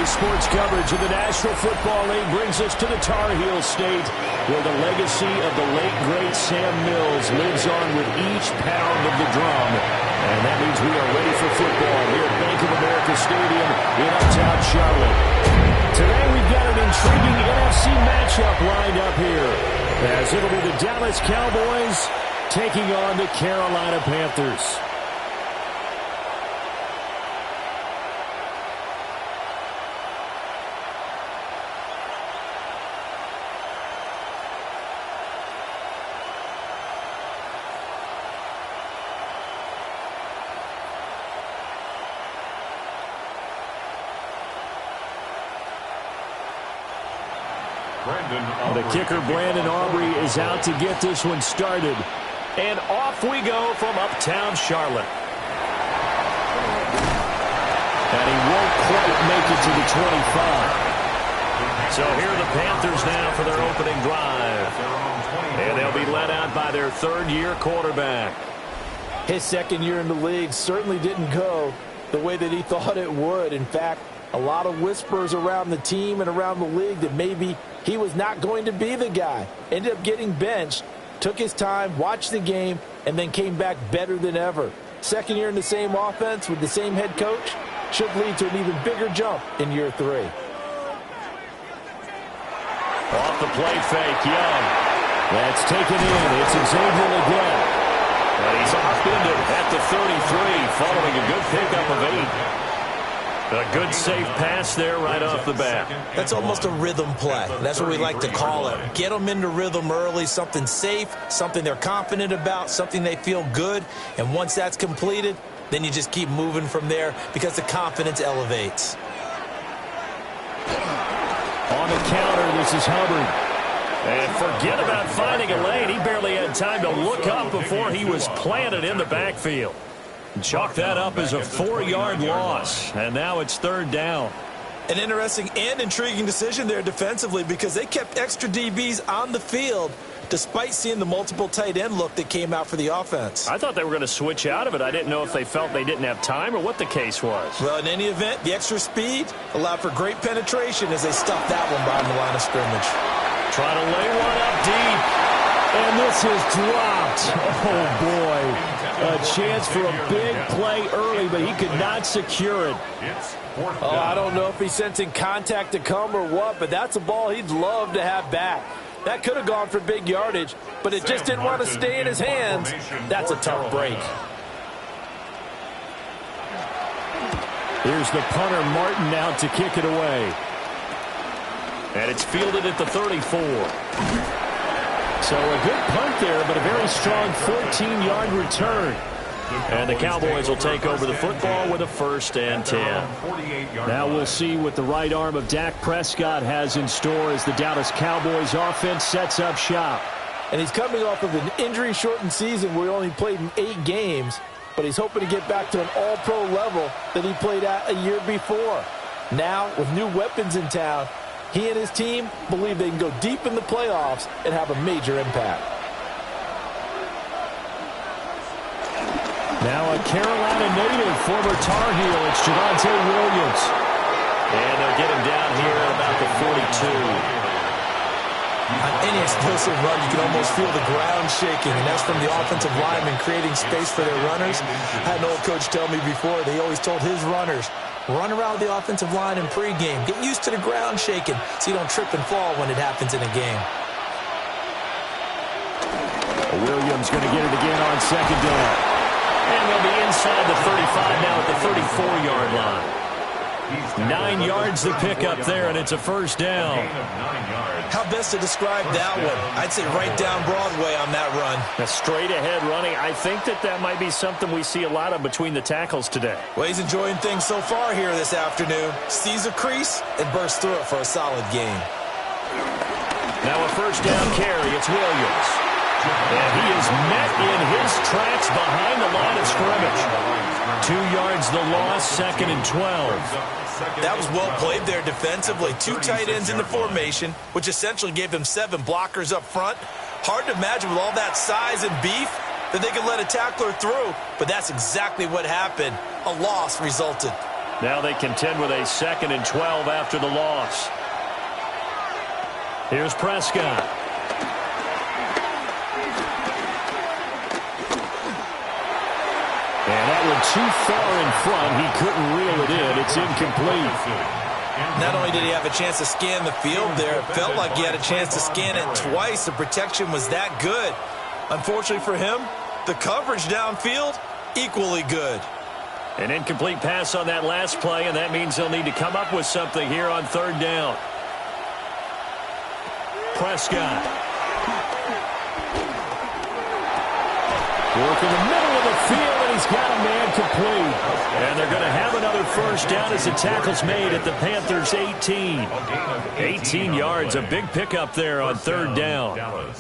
Today's sports coverage of the National Football League brings us to the Tar Heel State, where the legacy of the late, great Sam Mills lives on with each pound of the drum. And that means we are ready for football here at Bank of America Stadium in uptown Charlotte. Today we've got an intriguing NFC matchup lined up here, as it'll be the Dallas Cowboys taking on the Carolina Panthers. The kicker, Brandon Aubrey, is out to get this one started. And off we go from uptown Charlotte. And he won't quite make it to the 25. So here are the Panthers now for their opening drive. And they'll be led out by their third-year quarterback. His second year in the league certainly didn't go the way that he thought it would. In fact, a lot of whispers around the team and around the league that maybe he was not going to be the guy. Ended up getting benched, took his time, watched the game, and then came back better than ever. Second year in the same offense with the same head coach should lead to an even bigger jump in year 3. Off the play fake, Young. That's taken in. It's Xavier again. And he's off into at the 33 following a good pickup of 8. A good safe pass there right off the bat. That's almost a rhythm play. That's what we like to call it. Get them into rhythm early, something safe, something they're confident about, something they feel good. And once that's completed, then you just keep moving from there because the confidence elevates. On the counter, this is Hubbard. And forget about finding a lane. He barely had time to look up before he was planted in the backfield. Chalk that up as a 4-yard loss, and now it's third down. An interesting and intriguing decision there defensively because they kept extra DBs on the field despite seeing the multiple tight end look that came out for the offense. I thought they were going to switch out of it. I didn't know if they felt they didn't have time or what the case was. Well, in any event, the extra speed allowed for great penetration as they stuffed that one behind the line of scrimmage. Trying to lay one up deep. And this is dropped. Oh, boy. A chance for a big play early, but he could not secure it. Oh, I don't know if he's sensing contact to come or what, but that's a ball he'd love to have back. That could have gone for big yardage, but it just didn't want to stay in his hands. That's a tough break. Here's the punter, Martin, out to kick it away. And it's fielded at the 34. So a good punt there, but a very strong 14-yard return. And the Cowboys will take over the football with a 1st and 10. Now we'll see what the right arm of Dak Prescott has in store as the Dallas Cowboys offense sets up shop. And he's coming off of an injury-shortened season where he only played in 8 games, but he's hoping to get back to an all-pro level that he played at a year before. Now, with new weapons in town, he and his team believe they can go deep in the playoffs and have a major impact. Now a Carolina native, former Tar Heel, it's Javonte Williams. And they'll get him down here at about the 42. On any explosive run, you can almost feel the ground shaking, and that's from the offensive linemen creating space for their runners. I had an old coach tell me before, they always told his runners, run around the offensive line in pregame. Get used to the ground shaking so you don't trip and fall when it happens in a game. Williams going to get it again on second down. And they'll be inside the 35 now at the 34-yard line. 9 yards to pick up there, and it's a 1st down. How best to describe that one? I'd say right down Broadway on that run. A straight-ahead running. I think that might be something we see a lot of between the tackles today. Well, he's enjoying things so far here this afternoon. Sees a crease and bursts through it for a solid game. Now a 1st down carry. It's Williams. And he is met in his tracks behind the line of scrimmage. 2 yards the loss, 2nd and 12. That was well played there defensively. 2 tight ends in the formation, which essentially gave them 7 blockers up front. Hard to imagine with all that size and beef that they could let a tackler through, but that's exactly what happened. A loss resulted. Now they contend with a 2nd and 12 after the loss. Here's Prescott. And that one too far in front. He couldn't reel it in. It's incomplete. Not only did he have a chance to scan the field there, it felt like he had a chance to scan it twice. The protection was that good. Unfortunately for him, the coverage downfield, equally good. An incomplete pass on that last play, and that means they'll need to come up with something here on 3rd down. Prescott. Work in the middle of the field, and he's got a man complete. And they're going to have another 1st down as the tackle's made at the Panthers' 18. 18 yards, a big pickup there on 3rd down.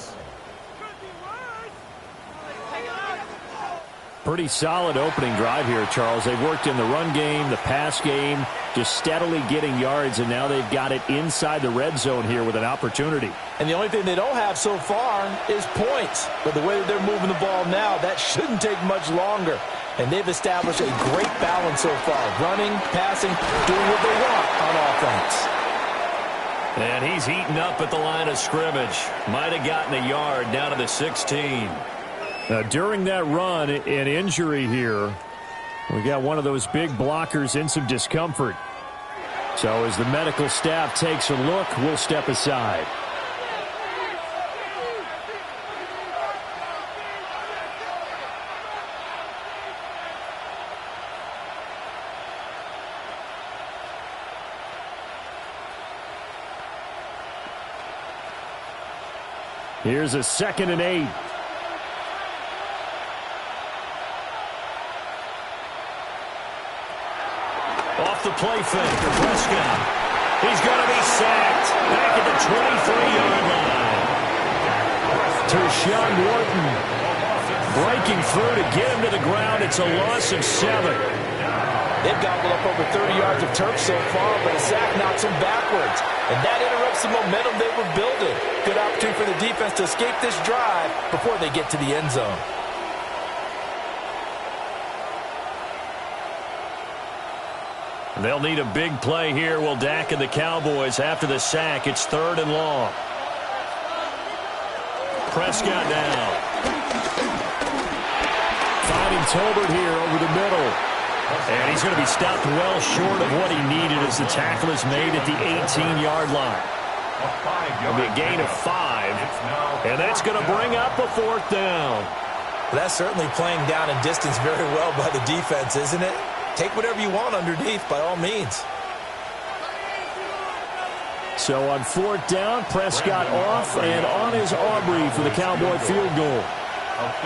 Pretty solid opening drive here, Charles. They've worked in the run game, the pass game, just steadily getting yards, and now they've got it inside the red zone here with an opportunity. And the only thing they don't have so far is points. But the way that they're moving the ball now, that shouldn't take much longer. And they've established a great balance so far. Running, passing, doing what they want on offense. And he's heating up at the line of scrimmage. Might have gotten a yard down to the 16. During that run, an injury here. We got one of those big blockers in some discomfort. So as the medical staff takes a look, we'll step aside. Here's a 2nd and 8. Off the play fake for Prescott. He's going to be sacked back at the 23-yard line. Tershawn Wharton breaking through to get him to the ground. It's a loss of 7. They've gobbled up over 30 yards of turf so far, but a sack knocks them backwards. And that interrupts the momentum they were building. Good opportunity for the defense to escape this drive before they get to the end zone. They'll need a big play here. Will Dak and the Cowboys after the sack. It's 3rd and long. Prescott down. Finding Tolbert here over the middle. And he's going to be stopped well short of what he needed as the tackle is made at the 18-yard line. It'll be a gain of 5. And that's going to bring up a 4th down. Well, that's certainly playing down in distance very well by the defense, isn't it? Take whatever you want underneath, by all means. So on 4th down, Prescott off, and on is Aubrey for the Cowboy field goal.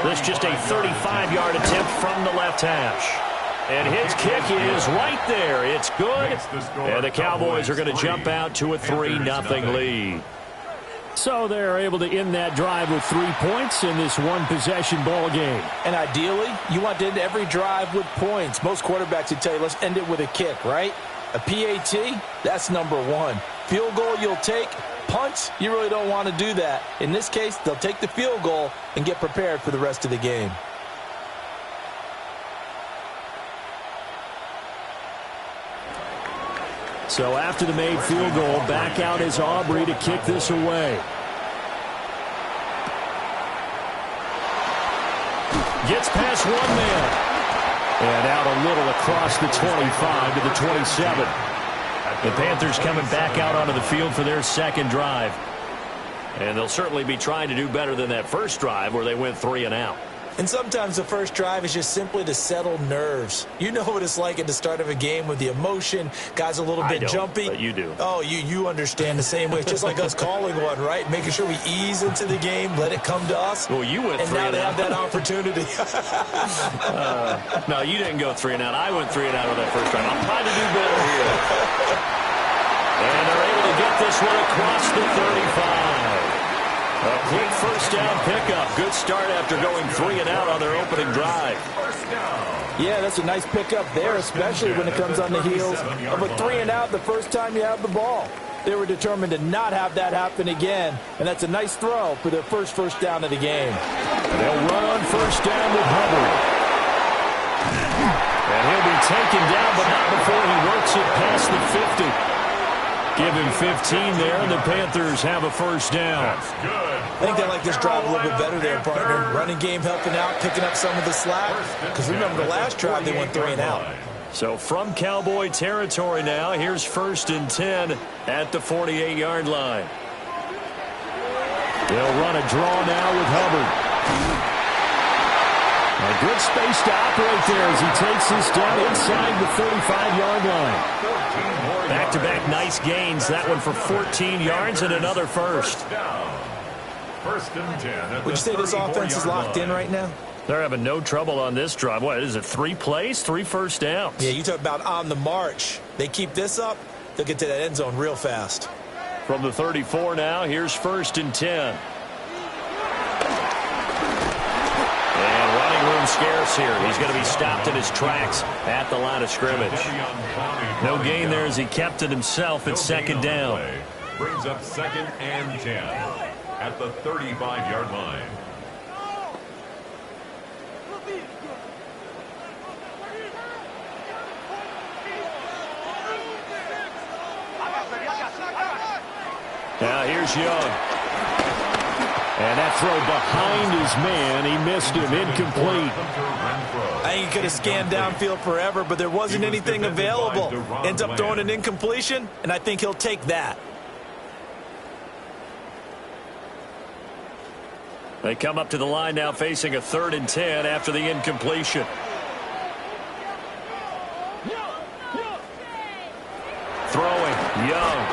This just a 35-yard attempt from the left hash. And his kick is right there. It's good. And the Cowboys are going to jump out to a 3-0 lead. So they're able to end that drive with 3 points in this one-possession ball game. And ideally, you want to end every drive with points. Most quarterbacks would tell you, let's end it with a kick, right? A PAT, that's number 1. Field goal you'll take. Punts, you really don't want to do that. In this case, they'll take the field goal and get prepared for the rest of the game. So after the made field goal, back out is Aubrey to kick this away. Gets past one man. And out a little across the 25 to the 27. The Panthers coming back out onto the field for their 2nd drive. And they'll certainly be trying to do better than that first drive where they went 3 and out. And sometimes the first drive is just simply to settle nerves. You know what it's like at the start of a game with the emotion. Guys a little bit jumpy. But you do. Oh, you understand the same way. It's just like us calling one, right? Making sure we ease into the game, let it come to us. Well, you went 3 and out. And now they have that opportunity. No, you didn't go 3 and out. I went 3 and out on that first drive. I'm trying to do better here. And they're able to get this one across the 35. A quick first down pickup. Good start after going 3 and out on their opening drive. Yeah, that's a nice pickup there, especially when it comes on the heels of a 3 and out the first time you have the ball. They were determined to not have that happen again, and that's a nice throw for their first down of the game. They'll run on first down with Hubbard. And he'll be taken down, but not before he works it past the 50. Give him 15 there, and the Panthers have a first down. I think they like this drive a little bit better there, partner. Running game helping out, picking up some of the slack. Because remember, the last drive they went 3 and out. So from Cowboy territory now, here's 1st and 10 at the 48-yard line. They'll run a draw now with Hubbard. A good space to operate there as he takes this down inside the 35-yard line. Back-to-back nice gains. That one for 14 yards and another first. First and 10. Would you say this offense is locked in right now? They're having no trouble on this drive. What is it, 3 plays, 3 first downs? Yeah, you talk about on the march. They keep this up, they'll get to that end zone real fast. From the 34 now, here's 1st and 10. And running room scarce here. He's going to be stopped in his tracks at the line of scrimmage. No gain there as he kept it himself at 2nd down. Brings up 2nd and 10 at the 35-yard line. Now here's Young. And that throw behind his man. He missed him. Incomplete. I think he could have scanned downfield forever, but there wasn't anything available. Ends up throwing an incompletion, and I think he'll take that. They come up to the line now facing a 3rd and 10 after the incompletion. Throwing, Young.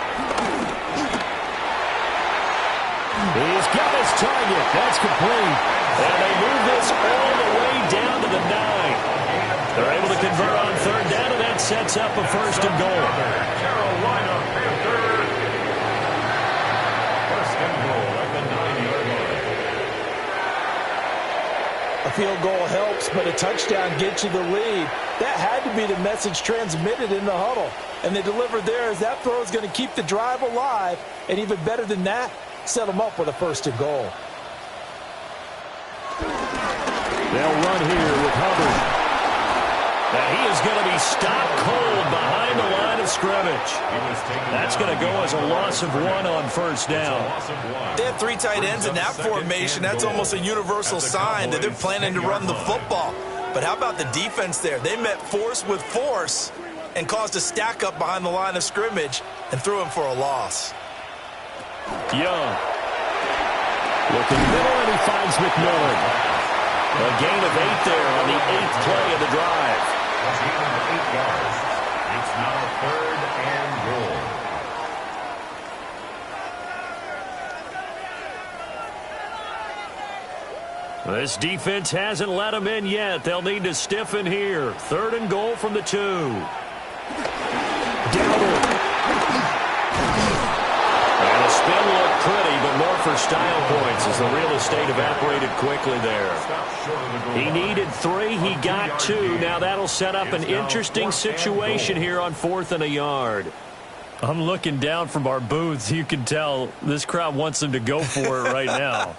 He's got his target. That's complete. And they move this all the way down to the 9. They're able to convert on 3rd down, and that sets up a 1st and goal. Carolina Panthers. 1st and goal at the 9-yard line. A field goal helps, but a touchdown gets you the lead. That had to be the message transmitted in the huddle. And they delivered there as that throw is going to keep the drive alive. And even better than that, set them up with a 1st and goal. They'll run here with Hubbard. Now he is going to be stopped cold behind the line of scrimmage. That's going to go as a loss of 1 on 1st down. They have 3 tight ends in that formation. That's almost a universal sign that they're planning to run the football. But how about the defense there? They met force with force and caused a stack up behind the line of scrimmage and threw him for a loss. Young. Looking middle, and he finds McMillan. A gain of 8 there on the 8th play of the drive. It's now 3rd and goal. This defense hasn't let them in yet. They'll need to stiffen here. 3rd and goal from the 2. Dowdle. And the spin looked pretty, but more for style points as the real estate evaporated quickly there. He needed 3. He got 2. Now that'll set up an interesting situation here on 4th and a yard. I'm looking down from our booths. You can tell this crowd wants them to go for it right now.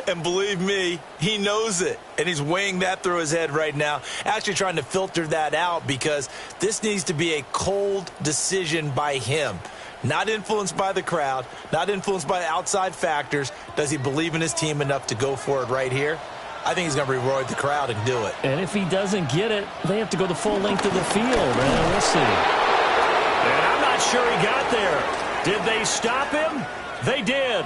And believe me, he knows it. And he's weighing that through his head right now. Actually trying to filter that out because this needs to be a cold decision by him. Not influenced by the crowd. Not influenced by outside factors. Does he believe in his team enough to go for it right here? I think he's going to reward the crowd and do it. And if he doesn't get it, they have to go the full length of the field. We'll see. And I'm not sure he got there. Did they stop him? They did.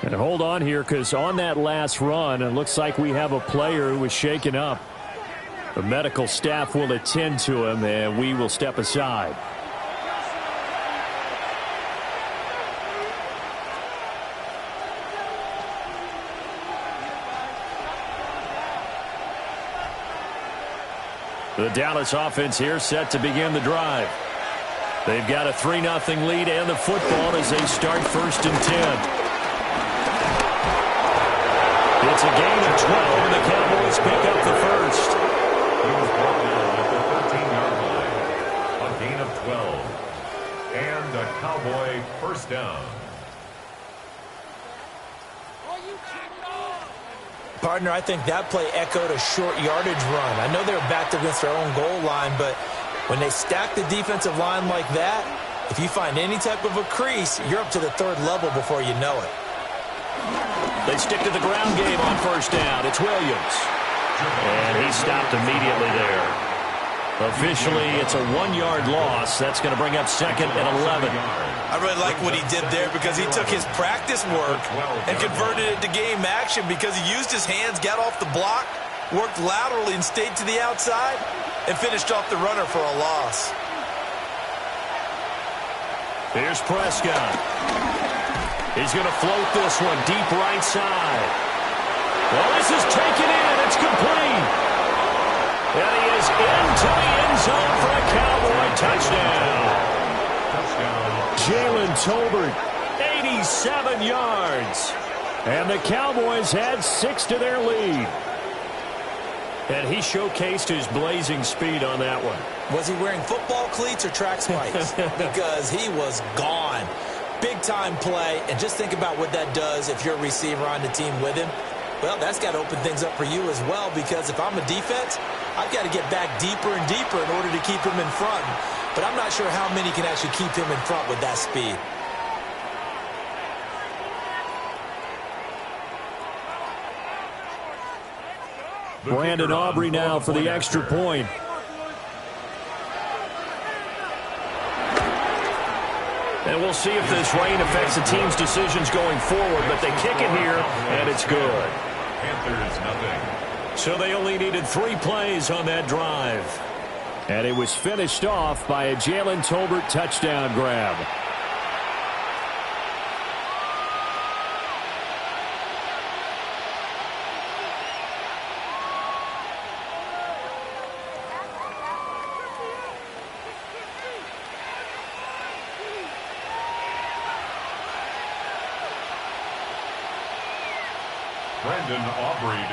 And hold on here, because on that last run, it looks like we have a player who was shaken up. The medical staff will attend to him, and we will step aside. The Dallas offense here set to begin the drive. They've got a 3-0 lead and the football as they start 1st and 10. It's a gain of 12, and the Cowboys pick up the first. He was brought down at the 13-yard line. A gain of 12. And a Cowboy first down. Partner, I think that play echoed a short yardage run. I know they were backed against their own goal line, but when they stack the defensive line like that, if you find any type of a crease, you're up to the third level before you know it. They stick to the ground game on first down. It's Williams. And he stopped immediately there. Officially, it's a 1-yard loss. That's going to bring up 2nd and 11. I really like what he did there because he took his practice work and converted it to game action because he used his hands, got off the block, worked laterally and stayed to the outside, and finished off the runner for a loss. Here's Prescott. He's going to float this one deep right side. Well, this is taken in. It's complete. And he is into the end zone for a Cowboy touchdown. Jalen Tolbert, 87 yards. And the Cowboys had 6 to their lead. And he showcased his blazing speed on that one. Was he wearing football cleats or track spikes? Because he was gone. Big-time play. And just think about what that does if you're a receiver on the team with him. Well, that's got to open things up for you as well, because if I'm a defense, I've got to get back deeper and deeper in order to keep him in front. But I'm not sure how many can actually keep him in front with that speed. Brandon Aubrey now for the extra point. And we'll see if this rain affects the team's decisions going forward, but they kick it here, and it's good. Panthers, nothing. So they only needed 3 plays on that drive. And it was finished off by a Jalen Tolbert touchdown grab.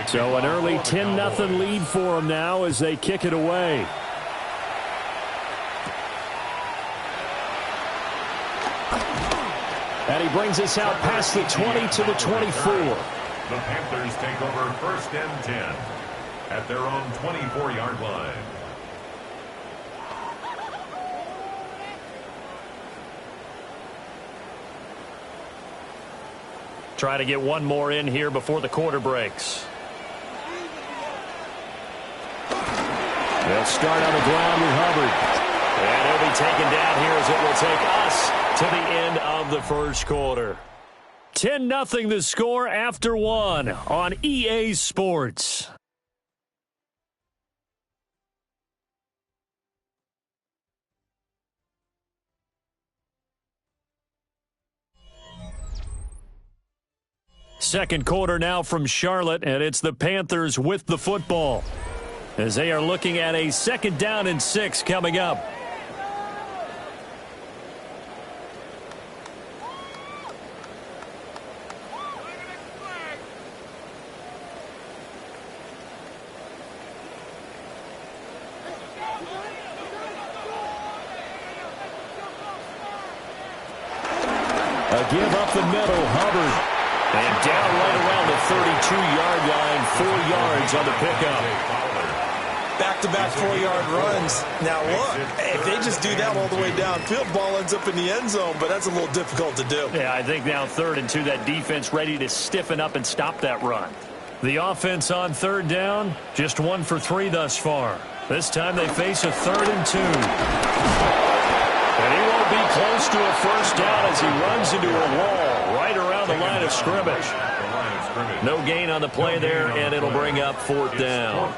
So an early 10-0 lead for them now as they kick it away. And he brings us out past the 20 to the 24. The Panthers take over 1st and 10 at their own 24-yard line. Try to get one more in here before the quarter breaks. They'll start on the ground with Hubbard. And he'll be taken down here as it will take us to the end of the first quarter. 10-0 the score after 1 on EA Sports. Second quarter now from Charlotte, and it's the Panthers with the football as they are looking at a 2nd down and 6 coming up. A give up the middle, Hubbard. And down right around the 32-yard line, 4 yards on the pickup. Back-to-back 4-yard runs. Now look, if they just do that all the way downfield, ball ends up in the end zone, but that's a little difficult to do. Yeah, I think now 3rd and 2, that defense ready to stiffen up and stop that run. The offense on 3rd down, just 1 for 3 thus far. This time they face a 3rd and 2. And he won't be close to a first down as he runs into a wall right around the line of scrimmage. No gain on the play there, and it'll bring up 4th down.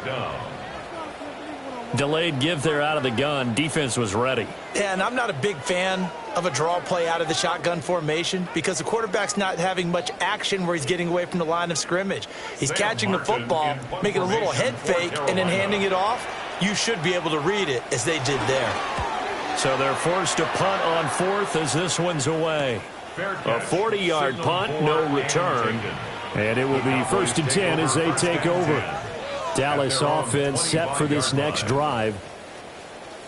Delayed give there out of the gun. Defense was ready. Yeah, and I'm not a big fan of a draw play out of the shotgun formation because the quarterback's not having much action where he's getting away from the line of scrimmage. He's catching the football, making a little head fake, and then handing it off. You should be able to read it as they did there. So they're forced to punt on 4th as this one's away. A 40-yard punt, no return. And it will be 1st and 10 as they take over. Dallas offense set for this next drive.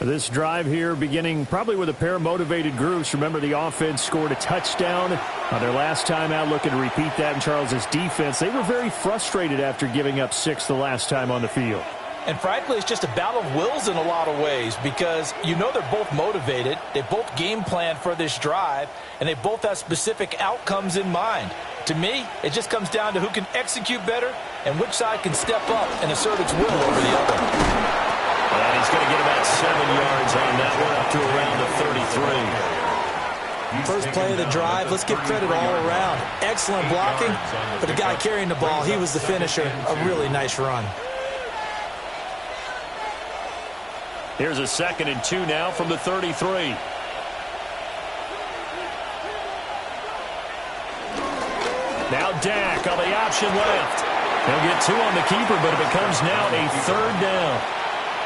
This drive here beginning probably with a pair of motivated groups. Remember, the offense scored a touchdown on their last time out, looking to repeat that in Charles's defense. They were very frustrated after giving up 6 the last time on the field. And frankly, it's just a battle of wills in a lot of ways because you know they're both motivated. They both game plan for this drive, and they both have specific outcomes in mind. To me, it just comes down to who can execute better and which side can step up and assert its will over the other. And he's going to get about 7 yards on that one, up to around the 33. First play of the drive, let's give credit all around. Excellent blocking, but the guy carrying the ball, he was the finisher. A really nice run. Here's a 2nd and 2 now from the 33. Now Dak on the option left. He'll get 2 on the keeper, but it becomes now a 3rd down.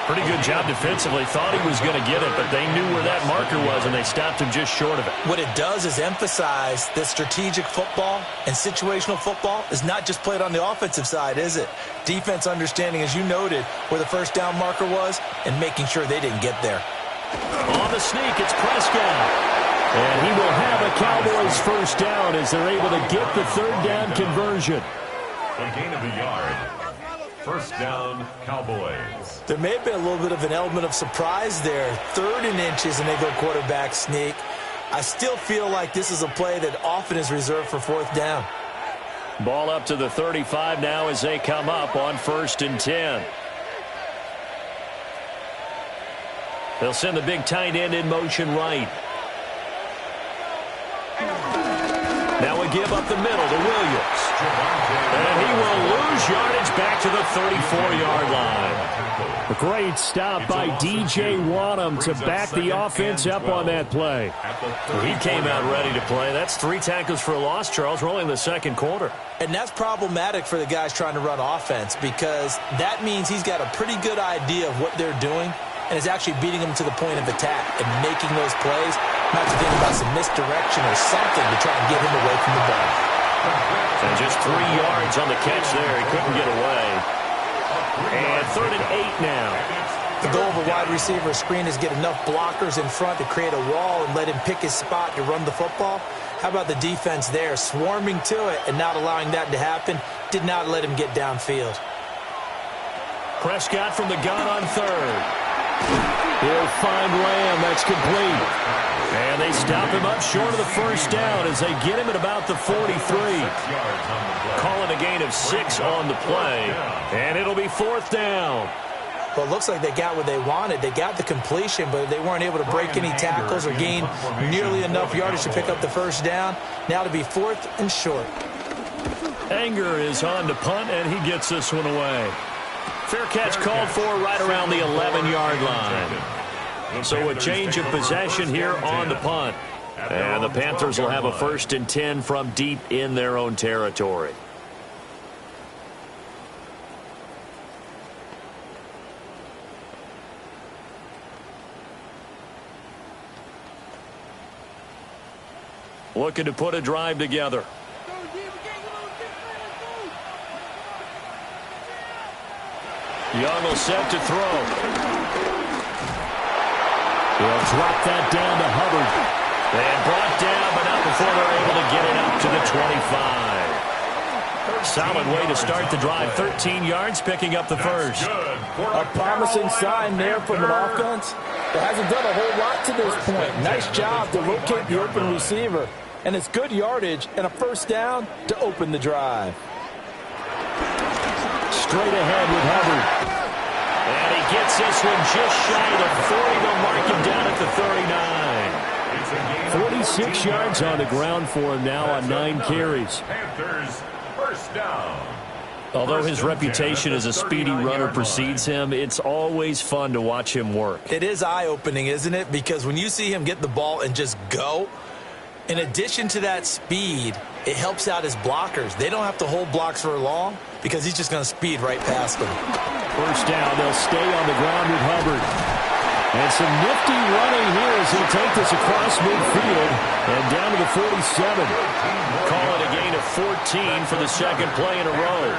Pretty good job defensively. Thought he was going to get it, but they knew where that marker was, and they stopped him just short of it. What it does is emphasize that strategic football and situational football is not just played on the offensive side, is it? Defense understanding, as you noted, where the first down marker was and making sure they didn't get there. On the sneak, it's Prescott. And he will have a Cowboys first down as they're able to get the 3rd down conversion. A gain of a yard. First down, Cowboys. There may have been a little bit of an element of surprise there. 3rd and inches, and they go quarterback sneak. I still feel like this is a play that often is reserved for 4th down. Ball up to the 35 now as they come up on 1st and 10. They'll send the big tight end in motion right. Now we give up the middle to Williams. And he will lose yardage back to the 34-yard line. A great stop by D.J. Wanham to back the offense up on that play. He came out ready to play. That's 3 tackles for a loss, Charles, rolling in the 2nd quarter. And that's problematic for the guys trying to run offense because that means he's got a pretty good idea of what they're doing and is actually beating them to the point of attack and making those plays. Not to think about some misdirection or something to try and get him away from the ball. And just 3 yards on the catch there. He couldn't get away. And 3rd and 8 now. The goal of a wide receiver screen is get enough blockers in front to create a wall and let him pick his spot to run the football. How about the defense there, swarming to it and not allowing that to happen? Did not let him get downfield. Prescott from the gun on 3rd. He'll find Lamb. That's complete. And they stop him up short of the first down as they get him at about the 43. Calling a gain of 6 on the play. And it'll be 4th down. Well, it looks like they got what they wanted. They got the completion, but they weren't able to break any tackles or gain nearly enough yardage to pick up the first down. Now to be 4th and short. Anger is on to punt, and he gets this one away. Fair catch called for right around the 11-yard line. So a change of possession here on the punt. And the Panthers will have a 1st and 10 from deep in their own territory. Looking to put a drive together. Young will set to throw. He'll drop that down to Hubbard. And brought down, but not before they're able to get it up to the 25. Solid way to start the drive. 13 yards, picking up the first. A promising sign there from an offense that hasn't done a whole lot to this point. Nice job to locate the open receiver. And it's good yardage and a first down to open the drive. Straight ahead with Hubbard. And he gets this one just shy of the 40. They'll mark him down at the 39. 46 yards on the ground for him now on 9 carries. Panthers, first down. Although his reputation as a speedy runner precedes him, it's always fun to watch him work. It is eye-opening, isn't it? Because when you see him get the ball and just go, in addition to that speed, it helps out his blockers. They don't have to hold blocks for long because he's just going to speed right past them. First down, they'll stay on the ground with Hubbard. And some nifty running here as he'll take this across midfield and down to the 47. Call it a gain of 14 for the 2nd play in a row.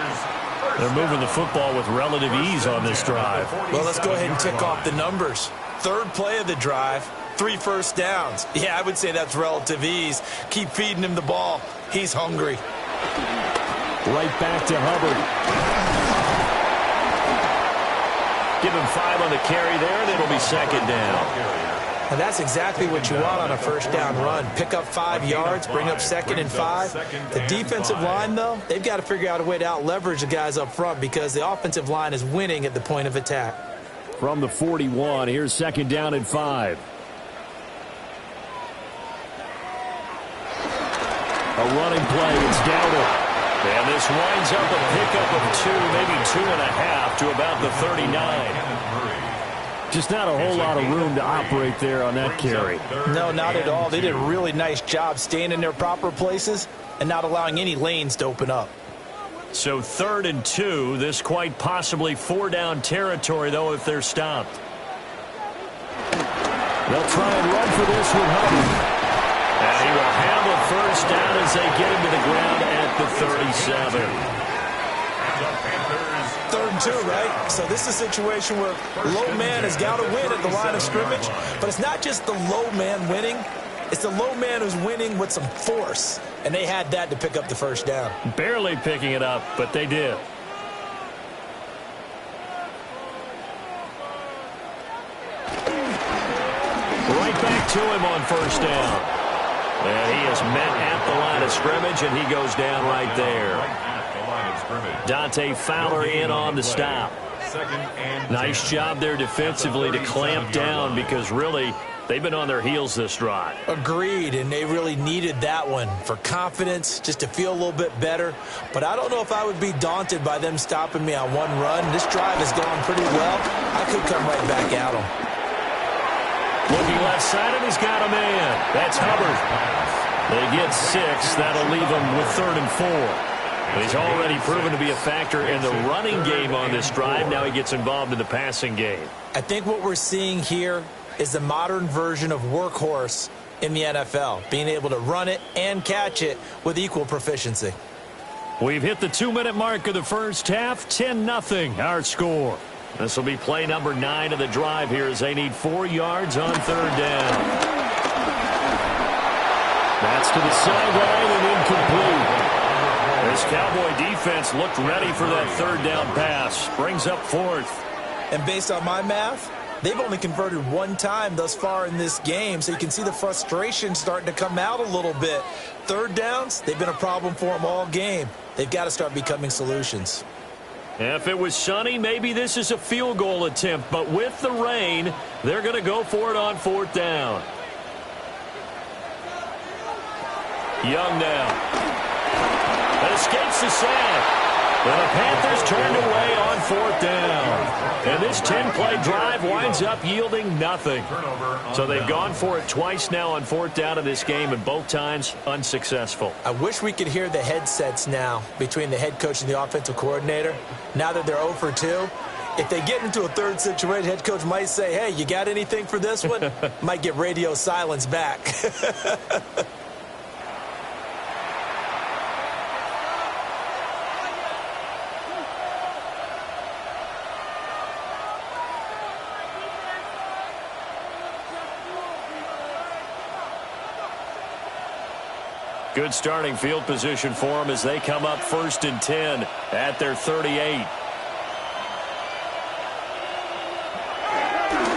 They're moving the football with relative ease on this drive. Well, let's go ahead and tick off the numbers. third play of the drive, 3 first downs. Yeah, I would say that's relative ease. Keep feeding him the ball. He's hungry. Right back to Hubbard. Give him 5 on the carry there, and it'll be second down. And that's exactly what you want on a first down run. Pick up 5 yards, bring up 2nd and 5. The defensive line, though, they've got to figure out a way to out-leverage the guys up front because the offensive line is winning at the point of attack. From the 41, here's second down and 5. A running play, it's Dowdle. And this winds up a pickup of 2, maybe 2.5 to about the 39. Just not a whole lot of room to operate there on that carry. No, not at all. They did a really nice job staying in their proper places and not allowing any lanes to open up. So 3rd and 2, this quite possibly 4-down territory, though, if they're stopped. They'll try and run for this with Hubbard. And he will have a first down as they get him to the ground at the 37. 3rd and 2, right? So this is a situation where low man has got to win at the line of scrimmage. But it's not just the low man winning. It's the low man who's winning with some force. And they had that to pick up the first down. Barely picking it up, but they did. Right back to him on first down. And he is met at the line of scrimmage, and he goes down right there. Dante Fowler in on the stop. Nice job there defensively to clamp down because really they've been on their heels this drive. Agreed, and they really needed that one for confidence, just to feel a little bit better. But I don't know if I would be daunted by them stopping me on one run. This drive has gone pretty well. I could come right back at them. Looking left side, and he's got a man. That's Hubbard. They get 6. That'll leave him with 3rd and 4. But he's already proven to be a factor in the running game on this drive. Now he gets involved in the passing game. I think what we're seeing here is the modern version of workhorse in the NFL, being able to run it and catch it with equal proficiency. We've hit the 2-minute mark of the first half. 10-0 our score. This will be play number 9 of the drive here as they need 4 yards on 3rd down. That's to the sideline and incomplete. This Cowboy defense looked ready for that 3rd down pass. Brings up 4th. And based on my math, they've only converted 1 time thus far in this game, so you can see the frustration starting to come out a little bit. 3rd downs, they've been a problem for them all game. They've got to start becoming solutions. If it was sunny, maybe this is a field goal attempt. But with the rain, they're going to go for it on 4th down. Young now. That escapes the sack. And the Panthers turned away on 4th down. And this 10-play drive winds up yielding nothing. So they've gone for it twice now on 4th down in this game, and both times unsuccessful. I wish we could hear the headsets now between the head coach and the offensive coordinator. Now that they're 0 for 2, if they get into a 3rd situation, head coach might say, hey, you got anything for this one? Might get radio silence back. Good starting field position for them as they come up 1st and 10 at their 38.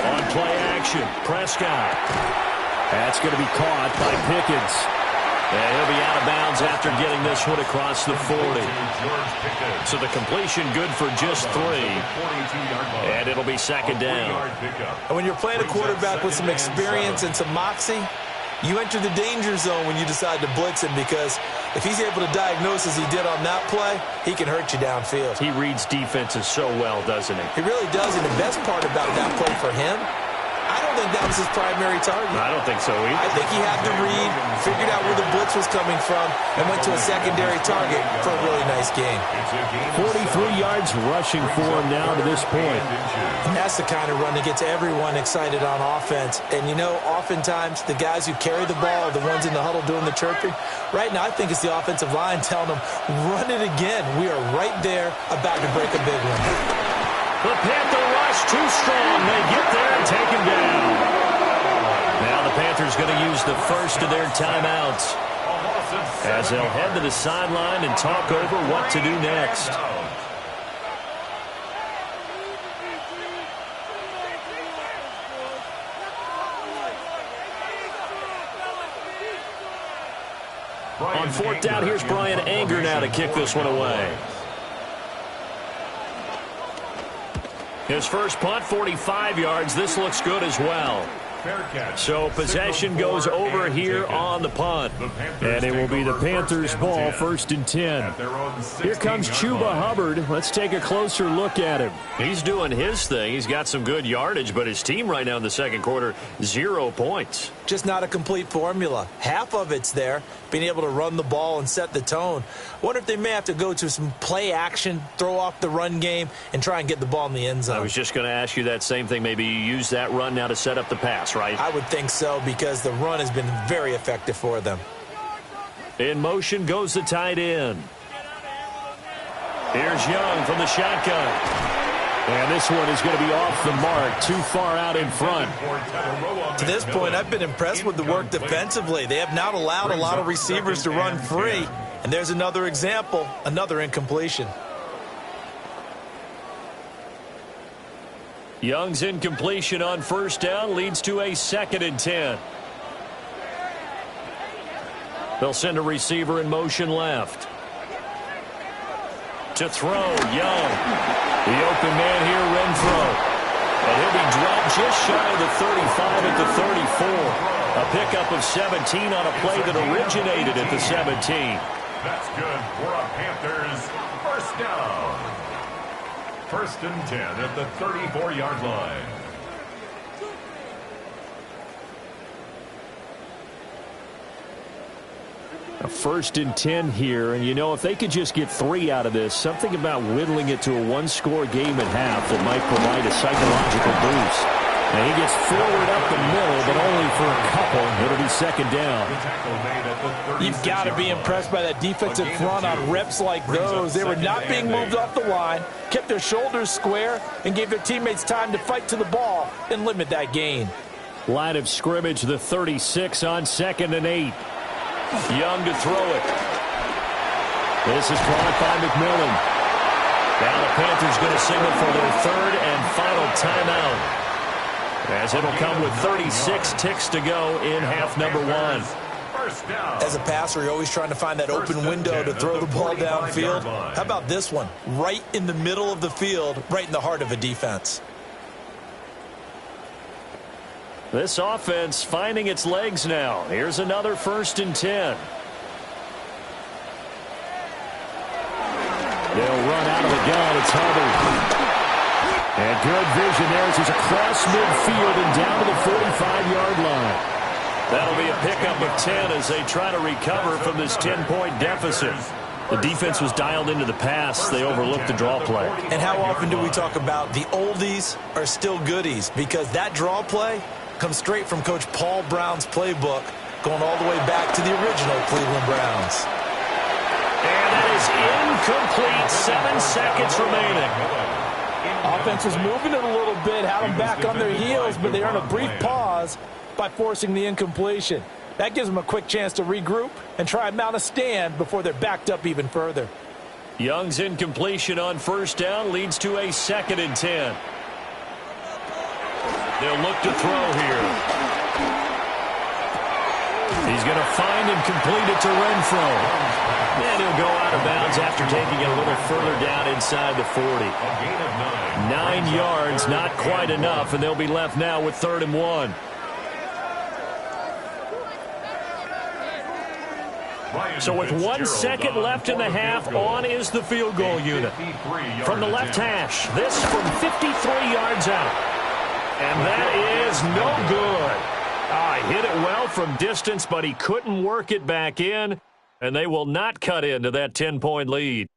On play action, Prescott. That's going to be caught by Pickens. And he'll be out of bounds after getting this one across the 40. So the completion good for just 3. And it'll be 2nd down. And when you're playing a quarterback with some experience and some moxie, you enter the danger zone when you decide to blitz him, because if he's able to diagnose as he did on that play, he can hurt you downfield. He reads defenses so well, doesn't he? He really does, and the best part about that play for him, I don't think that was his primary target. I don't think so either. I think he had to read, figured out where the blitz was coming from, and went to a secondary target for a really nice game. 43 yards rushing for him now to this point. And that's the kind of run that gets everyone excited on offense. And, you know, oftentimes the guys who carry the ball are the ones in the huddle doing the chirping. Right now, I think it's the offensive line telling them, run it again. We are right there about to break a big one. The Panther rush too strong. They get there and take him down. Now the Panthers going to use the first of their timeouts as they'll head to the sideline and talk over what to do next. On fourth down, here's Brian Anger now to kick this one away. His first punt, 45 yards. This looks good as well. So possession goes over here on the punt. And it will be the Panthers' ball, 1st and 10. Here comes Chuba Hubbard. Let's take a closer look at him. He's doing his thing. He's got some good yardage, but his team right now in the second quarter, 0 points. Just not a complete formula. Half of it's there, being able to run the ball and set the tone. Wonder if they may have to go to some play action, throw off the run game, and try and get the ball in the end zone. I was just going to ask you that same thing. Maybe you use that run now to set up the pass, right? I would think so, because the run has been very effective for them. In motion goes the tight end. Here's Young from the shotgun. And this one is going to be off the mark, too far out in front. To this point, I've been impressed with the work defensively. They have not allowed a lot of receivers to run free. And there's another example, another incompletion. Young's incompletion on first down leads to a 2nd and 10. They'll send a receiver in motion left. To throw, Young. The open man here, Renfro. And he'll be dropped just shy of the 35 at the 34. A pickup of 17 on a play that originated at the 17. That's good for a Panthers first down. 1st and 10 at the 34-yard line. A 1st and 10 here, and you know, if they could just get 3 out of this, something about whittling it to a one-score game at half that might provide a psychological boost. And he gets forward up the middle, but only for a couple. It'll be 2nd down. You've got to be impressed by that defensive front on reps like those. They were not being moved off the line, kept their shoulders square, and gave their teammates time to fight to the ball and limit that gain. Line of scrimmage, the 36 on 2nd and 8. Young to throw it. This is blocked by McMillan. Now the Panthers going to signal for their 3rd and final timeout, as it'll come with 36 ticks to go in half number 1. As a passer, you're always trying to find that open window to throw the ball downfield. How about this one? Right in the middle of the field, right in the heart of a defense. This offense finding its legs now. Here's another 1st and 10. They'll run out of the gun. It's Hubbard. And good vision there as he's across midfield and down to the 45-yard line. That'll be a pickup of 10 as they try to recover from this 10-point deficit. The defense was dialed into the pass. They overlooked the draw play. And how often do we talk about the oldies are still goodies? Because that draw play comes straight from Coach Paul Brown's playbook, going all the way back to the original Cleveland Browns. And that is incomplete. 7 seconds remaining. Offense was moving it a little bit, had them back on their heels, but they earned a brief pause by forcing the incompletion. That gives them a quick chance to regroup and try and mount a stand before they're backed up even further. Young's incompletion on first down leads to a 2nd and 10. They'll look to throw here. He's going to find and complete it to Renfro. And he'll go out of bounds after taking it a little further down inside the 40. 9 yards, not quite enough, and they'll be left now with 3rd and 1. So with 1 second left in the half, on is the field goal unit. From the left hash, this from 53 yards out. And that is no good. Hit it well from distance, but he couldn't work it back in, and they will not cut into that 10-point lead.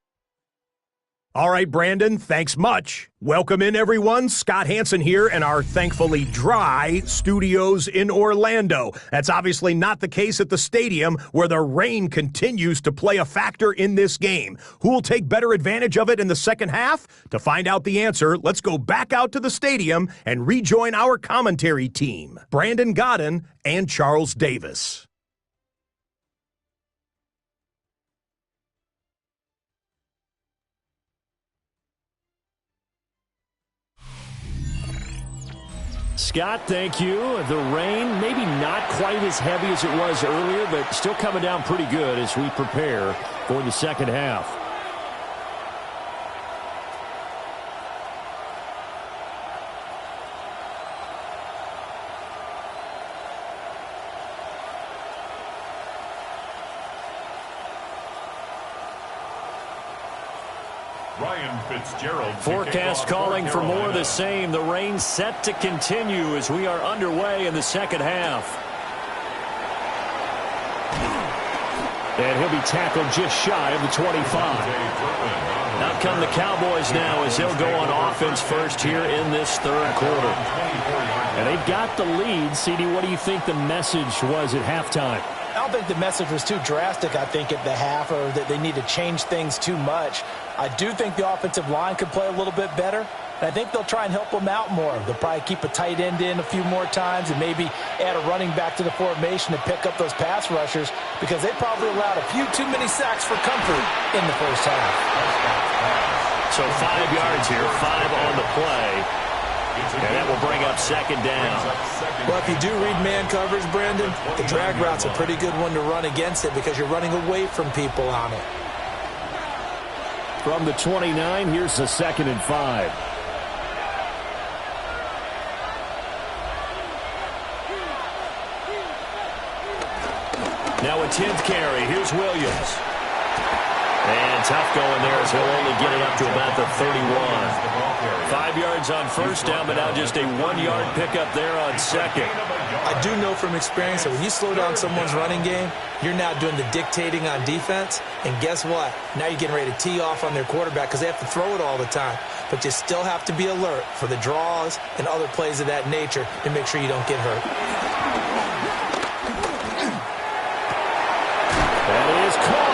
All right, Brandon, thanks much. Welcome in, everyone. Scott Hansen here in our thankfully dry studios in Orlando. That's obviously not the case at the stadium, where the rain continues to play a factor in this game. Who will take better advantage of it in the second half? To find out the answer, let's go back out to the stadium and rejoin our commentary team, Brandon Godden and Charles Davis. Scott, thank you. The rain, maybe not quite as heavy as it was earlier, but still coming down pretty good as we prepare for the second half. Forecast calling for more of the same. The rain set to continue as we are underway in the second half. And he'll be tackled just shy of the 25. Out come the Cowboys now as they'll go on offense first here in this third quarter. And they've got the lead. CD, what do you think the message was at halftime? I don't think the message was too drastic, I think, at the half, or that they need to change things too much. I do think the offensive line could play a little bit better, and I think they'll try and help them out more. They'll probably keep a tight end in a few more times and maybe add a running back to the formation to pick up those pass rushers, because they probably allowed a few too many sacks for comfort in the first half. So 5 yards here, 5 on the play. And that will bring up second down. Well, if you do read man coverage, Brandon, the drag route's a pretty good one to run against it because you're running away from people on it. From the 29, here's the 2nd and 5. Now a 10th carry. Here's Williams. And tough going there as he'll only get it up to about the 31. 5 yards on first down, but now just a 1-yard pickup there on second. I do know from experience that when you slow down someone's running game, you're now doing the dictating on defense. And guess what? Now you're getting ready to tee off on their quarterback because they have to throw it all the time. But you still have to be alert for the draws and other plays of that nature to make sure you don't get hurt. That is caught.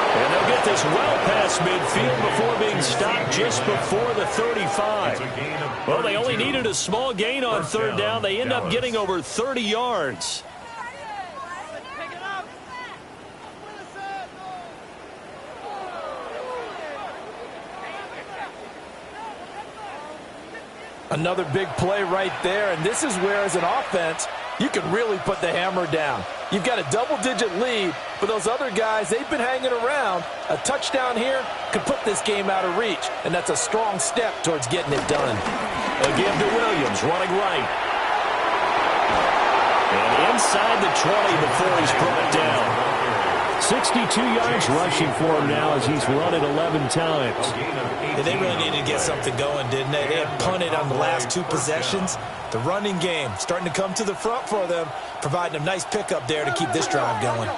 And they'll get this well past midfield before being stopped just before the 35. Well, they only needed a small gain on third down. They end up getting over 30 yards. Another big play right there, and this is where, as an offense, you can really put the hammer down. You've got a double-digit lead, but those other guys, they've been hanging around. A touchdown here could put this game out of reach, and that's a strong step towards getting it done. Again to Williams, running right. And inside the 20 before he's brought down. 62 yards rushing for him now as he's run it 11 times. Yeah, they really needed to get something going, didn't they? They had punted on the last 2 possessions. The running game starting to come to the front for them, providing a nice pickup there to keep this drive going.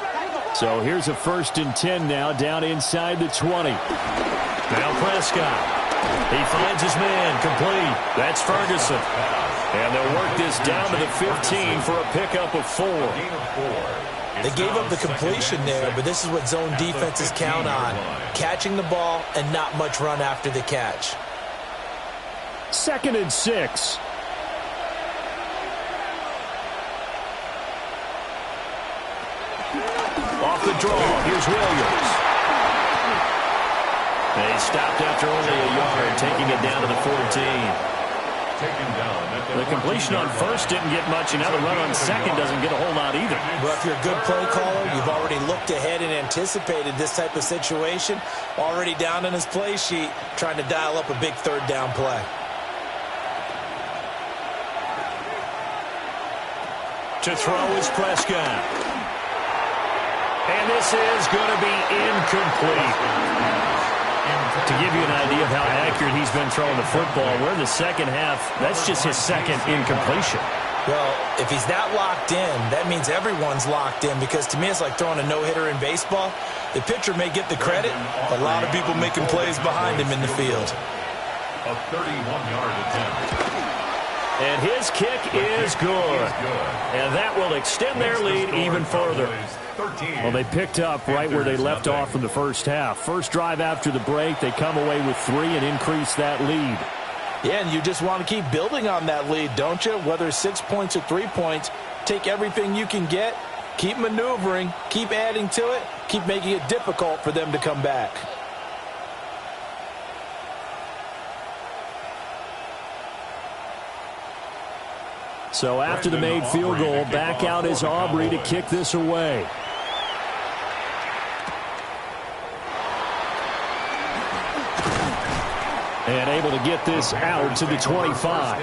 So here's a 1st and 10 now, down inside the 20. Now Prescott. He finds his man, complete. That's Ferguson. And they'll work this down to the 15 for a pickup of 4. They gave up the completion there, but this is what zone defenses count on. Catching the ball and not much run after the catch. 2nd and 6. Off the draw, here's Williams. They stopped after only a yard, taking it down to the 14. The completion on first didn't get much, and now the run on second doesn't get a whole lot either. Well, if you're a good play caller, you've already looked ahead and anticipated this type of situation. Already down on his play sheet, trying to dial up a big 3rd down play. To throw is Prescott. And this is going to be incomplete. To give you an idea of how accurate he's been throwing the football, we're in the second half. That's just his 2nd incompletion. Well, if he's not locked in, that means everyone's locked in, because to me it's like throwing a no-hitter in baseball. The pitcher may get the credit, a lot of people making plays behind him in the field. A 31-yard attempt. And his kick is good. And that will extend their lead even further. Well, they picked up right where they left off in the first half. First drive after the break, they come away with 3 and increase that lead. Yeah, and you just want to keep building on that lead, don't you? Whether it's 6 points or 3 points, take everything you can get, keep maneuvering, keep adding to it, keep making it difficult for them to come back. So after the made field goal, back out is Aubrey to kick this away. And able to get this out to the 25.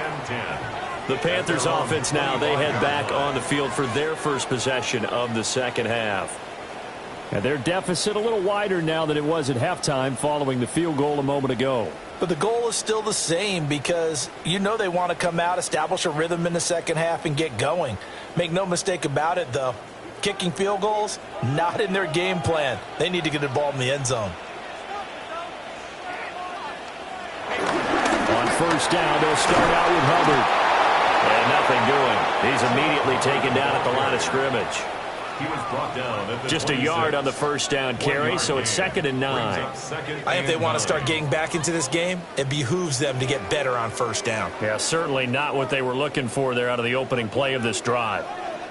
The Panthers offense now, they head back on the field for their first possession of the second half. And their deficit a little wider now than it was at halftime following the field goal a moment ago. But the goal is still the same, because you know they want to come out, establish a rhythm in the second half, and get going. Make no mistake about it, though. Kicking field goals, not in their game plan. They need to get the ball in the end zone. On first down, they'll start out with Hubbard. And nothing doing. He's immediately taken down at the line of scrimmage. He was brought down at the Just a yard on the first down carry, so it's 2nd and 9. I think they want to start getting back into this game. It behooves them to get better on first down. Yeah, certainly not what they were looking for there out of the opening play of this drive.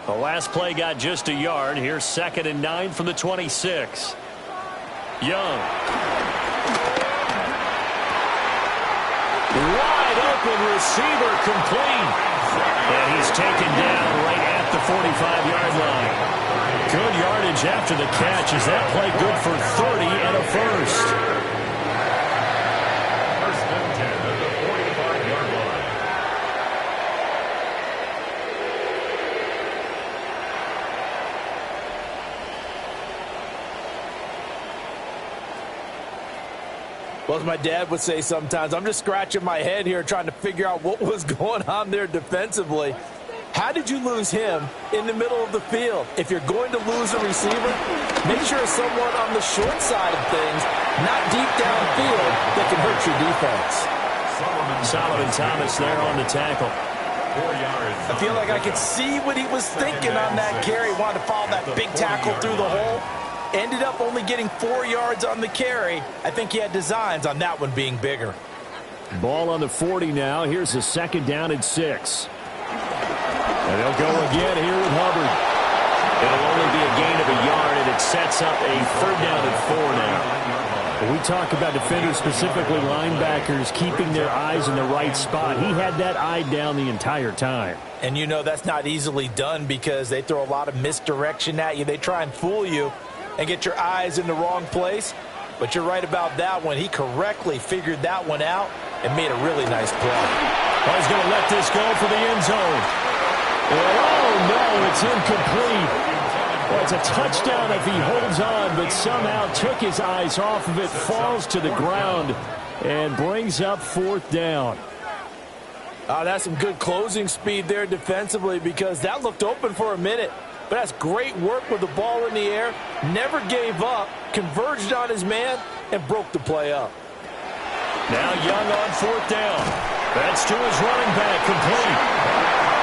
The last play got just a yard. Here's 2nd and 9 from the 26. Young. Wide open receiver, complete. And he's taken down right at the 45-yard line. Good yardage after the catch. Is that play good for 30 and a first? First and 10 at the 45-yard line. Well, as my dad would say sometimes, I'm just scratching my head here trying to figure out what was going on there defensively. How did you lose him in the middle of the field? If you're going to lose a receiver, make sure it's someone on the short side of things, not deep downfield, that can hurt your defense. Solomon Thomas there on the tackle. 4 yards. I feel like I could see what he was thinking on that carry. Wanted to follow that big tackle through the hole. Ended up only getting 4 yards on the carry. I think he had designs on that one being bigger. Ball on the 40 now. Here's a 2nd down and 6. And they'll go again here with Hubbard. It'll only be a gain of a yard, and it sets up a 3rd down and 4 now. When we talk about defenders, specifically linebackers, keeping their eyes in the right spot, he had that eye down the entire time. And you know that's not easily done, because they throw a lot of misdirection at you. They try and fool you and get your eyes in the wrong place. But you're right about that one. He correctly figured that one out and made a really nice play. Well, he's going to let this go for the end zone. Oh, no, it's incomplete. Well, it's a touchdown if he holds on, but somehow took his eyes off of it, falls to the ground, and brings up 4th down. That's some good closing speed there defensively, because that looked open for a minute. But that's great work with the ball in the air. Never gave up, converged on his man, and broke the play up. Now Young on 4th down. That's to his running back, complete.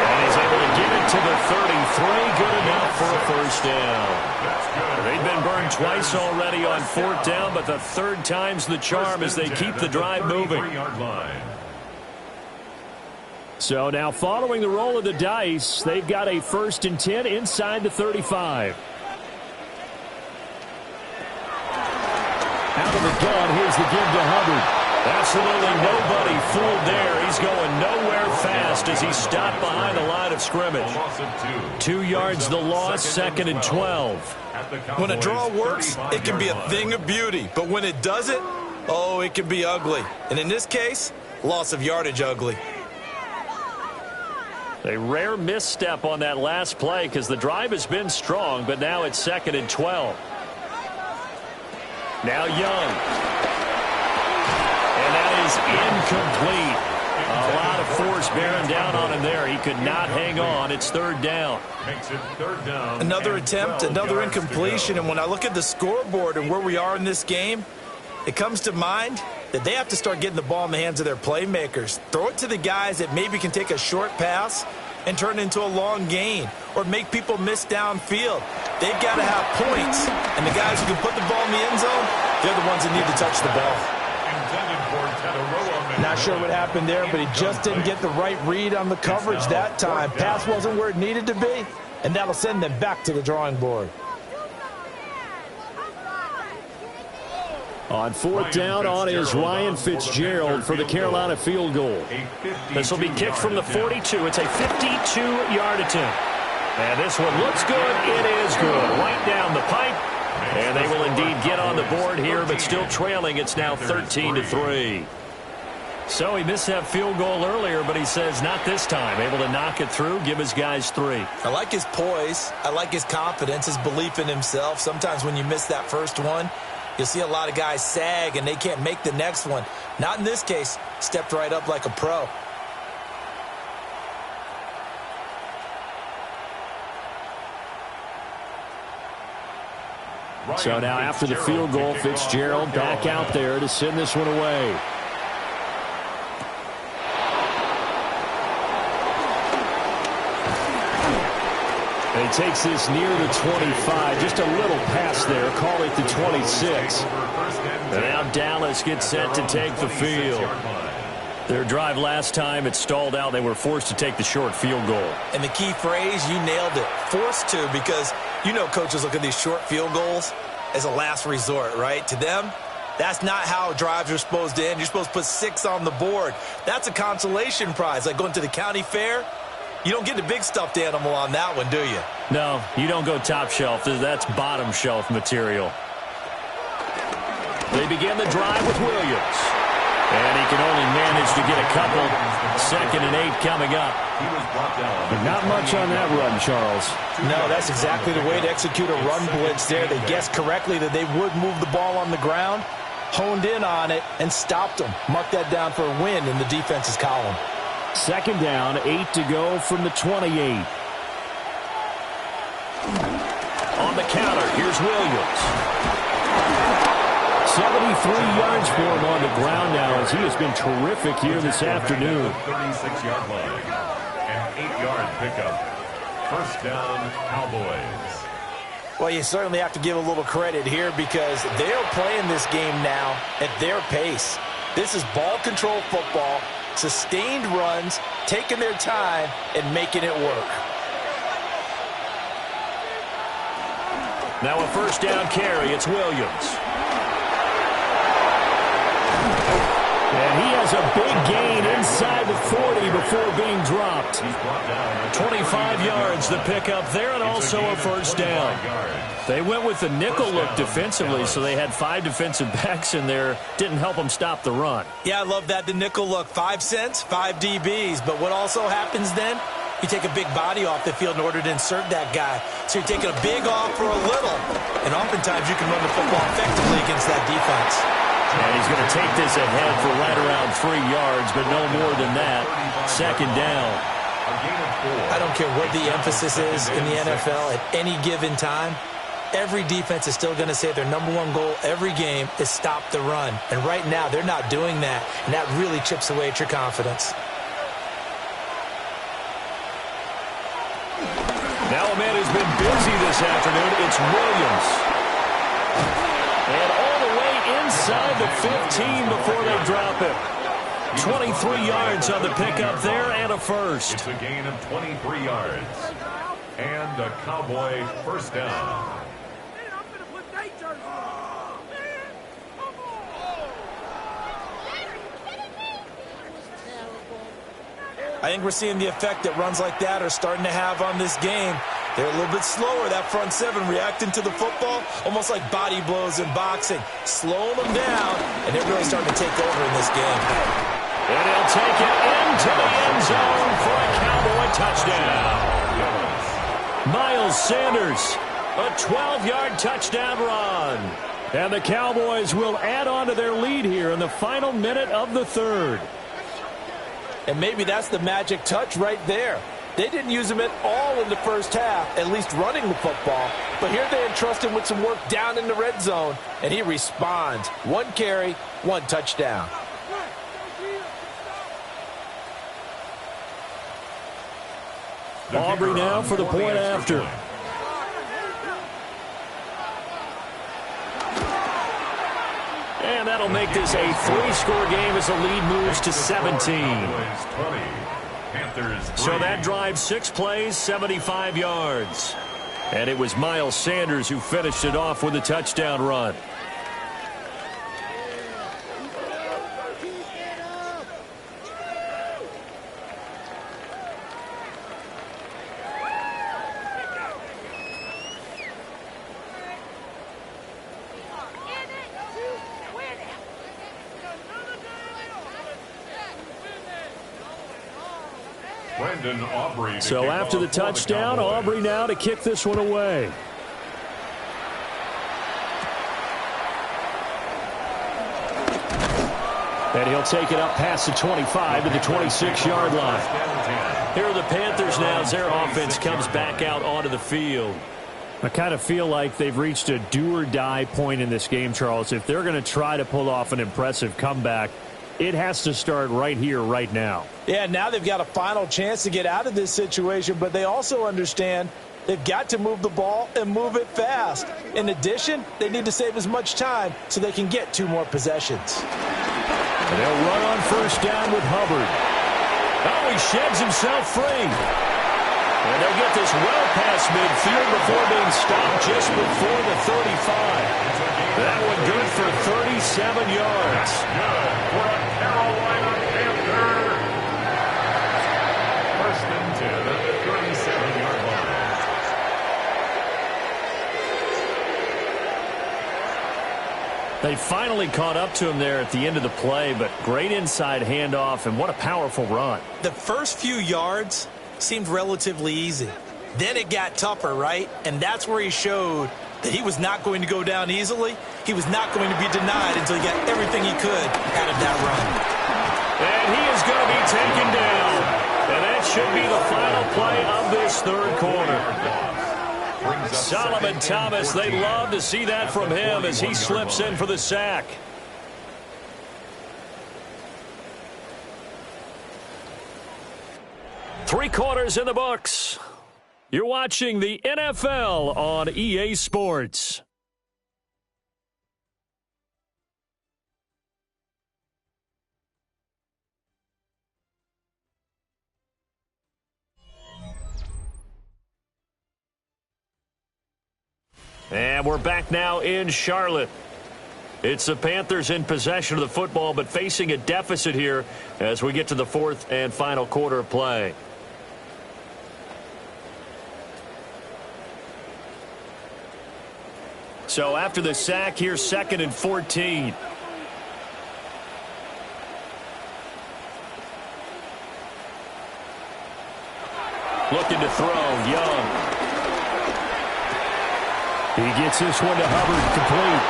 And he's able to get it to the 33. Good enough for a first down. They've been burned twice already on 4th down, but the 3rd time's the charm as they keep the drive moving. So now following the roll of the dice, they've got a 1st and 10 inside the 35. Out of the gun, here's the give to Hubbard. Absolutely nobody fooled there. He's going nowhere fast as he's stopped behind the line of scrimmage. 2 yards the loss, 2nd and 12. When a draw works, it can be a thing of beauty. But when it doesn't, oh, it can be ugly. And in this case, loss of yardage ugly. A rare misstep on that last play, because the drive has been strong, but now it's 2nd and 12. Now Young. And that is incomplete. A lot of force bearing down on him there. He could not hang on. It's third down. Makes it third down. Another attempt, another incompletion. And when I look at the scoreboard and where we are in this game, it comes to mind that they have to start getting the ball in the hands of their playmakers. Throw it to the guys that maybe can take a short pass and turn it into a long gain or make people miss downfield. They've got to have points. And the guys who can put the ball in the end zone, they're the ones that need to touch the ball. Not sure what happened there, but he just didn't get the right read on the coverage that time. Pass wasn't where it needed to be, and that'll send them back to the drawing board. On fourth down on is Ryan Fitzgerald for the Carolina field goal. This will be kicked from the 42. It's a 52-yard attempt. And this one looks good. It is good. Right down the pipe. And they will indeed get on the board here, but still trailing. It's now 13-3. So he missed that field goal earlier, but he says not this time. Able to knock it through, give his guys 3. I like his poise. I like his confidence, his belief in himself. Sometimes when you miss that first one, you'll see a lot of guys sag and they can't make the next one. Not in this case. Stepped right up like a pro. So now after the field goal, Fitzgerald back out there to send this one away. And he takes this near the 25. Just a little pass there. Call it the 26. And now Dallas gets set to take the field. Their drive last time, it stalled out. They were forced to take the short field goal. And the key phrase, you nailed it. Forced to, because you know coaches look at these short field goals as a last resort, right? To them, that's not how drives are supposed to end. You're supposed to put 6 on the board. That's a consolation prize, like going to the county fair. You don't get the big stuffed animal on that one, do you? No, you don't go top shelf. That's bottom shelf material. They begin the drive with Williams. And he can only manage to get a couple. 2nd and 8 coming up. But not much on that run, Charles. No, that's exactly the way to execute a run blitz there. They guessed correctly that they would move the ball on the ground, honed in on it, and stopped them. Mark that down for a win in the defense's column. 2nd down, 8 to go from the 28. On the counter, here's Williams. 73 yards for him on the ground now as he has been terrific here this afternoon. 36-yard line. An 8-yard pickup. First down, Cowboys. Well, you certainly have to give a little credit here because they're playing this game now at their pace. This is ball control football, sustained runs, taking their time, and making it work. Now a first down carry. It's Williams. And he has a big gain inside the 40 before being dropped. 25 yards the pickup there, and also a first down. They went with the nickel look defensively, so they had 5 defensive backs in there. Didn't help them stop the run. Yeah, I love that, the nickel look. 5 cents, 5 DBs. But what also happens then, you take a big body off the field in order to insert that guy. So you're taking a big off for a little. And oftentimes you can run the football effectively against that defense. And he's going to take this ahead for right around 3 yards, but no more than that. 2nd down. I don't care what the emphasis is in the NFL at any given time. Every defense is still going to say their #1 goal every game is stop the run. And right now, they're not doing that. And that really chips away at your confidence. Now a man who's been busy this afternoon, it's Williams. And all the way inside the 15 before they drop it. 23 yards on the pickup there and a first. It's a gain of 23 yards. And a Cowboy first down. I think we're seeing the effect that runs like that are starting to have on this game. They're a little bit slower, that front 7, reacting to the football, almost like body blows in boxing, slowing them down, and they're really starting to take over in this game. And he'll take it into the end zone for a Cowboy touchdown. Miles Sanders, a 12-yard touchdown run. And the Cowboys will add on to their lead here in the final minute of the 3rd. And maybe that's the magic touch right there. They didn't use him at all in the first half, at least running the football. But here they entrust him with some work down in the red zone, and he responds. 1 carry, 1 touchdown. Aubrey now for the point after. And that'll make this a 3-score game as the lead moves to 17. So that drive 6 plays, 75 yards. And it was Miles Sanders who finished it off with a touchdown run. So after the touchdown, Aubrey now to kick this one away. And he'll take it up past the 25 to the 26-yard line. Here are the Panthers now as their offense comes back out onto the field. I kind of feel like they've reached a do-or-die point in this game, Charles. If they're going to try to pull off an impressive comeback, it has to start right here, right now. Yeah, now they've got a final chance to get out of this situation, but they also understand they've got to move the ball and move it fast. In addition, they need to save as much time so they can get 2 more possessions. And they'll run on first down with Hubbard. Oh, he sheds himself free. And they'll get this well past midfield before being stopped just before the 35. That one good for 37 yards. Good for a Carolina Panther. First and 10 at the 37-yard line. They finally caught up to him there at the end of the play, but great inside handoff, and what a powerful run. The first few yards seemed relatively easy. Then it got tougher, right? And that's where he showed that he was not going to go down easily. He was not going to be denied until he got everything he could out of that run. And he is going to be taken down. And that should be the final play of this third quarter. Solomon Thomas, they love to see that from him as he slips in for the sack. Three quarters in the books. You're watching the NFL on EA Sports. And we're back now in Charlotte. It's the Panthers in possession of the football, but facing a deficit here as we get to the fourth and final quarter of play. So after the sack, here's 2nd and 14. Looking to throw, Young. He gets this one to Hubbard, complete.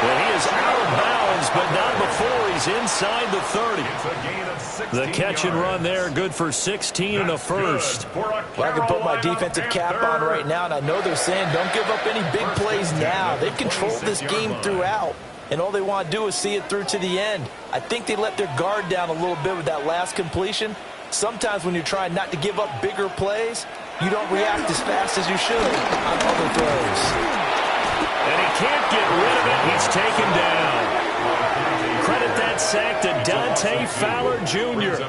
And he is out of bounds, but not before he's inside the 30. The catch and run there, good for 16 and a first. Well, I can put my defensive cap on right now, and I know they're saying don't give up any big plays now. They've controlled this game throughout, and all they want to do is see it through to the end. I think they let their guard down a little bit with that last completion. Sometimes when you're trying not to give up bigger plays, you don't react as fast as you should on other throws. And he can't get rid of it. He's taken down. Credit that sack to Dante Fowler Jr.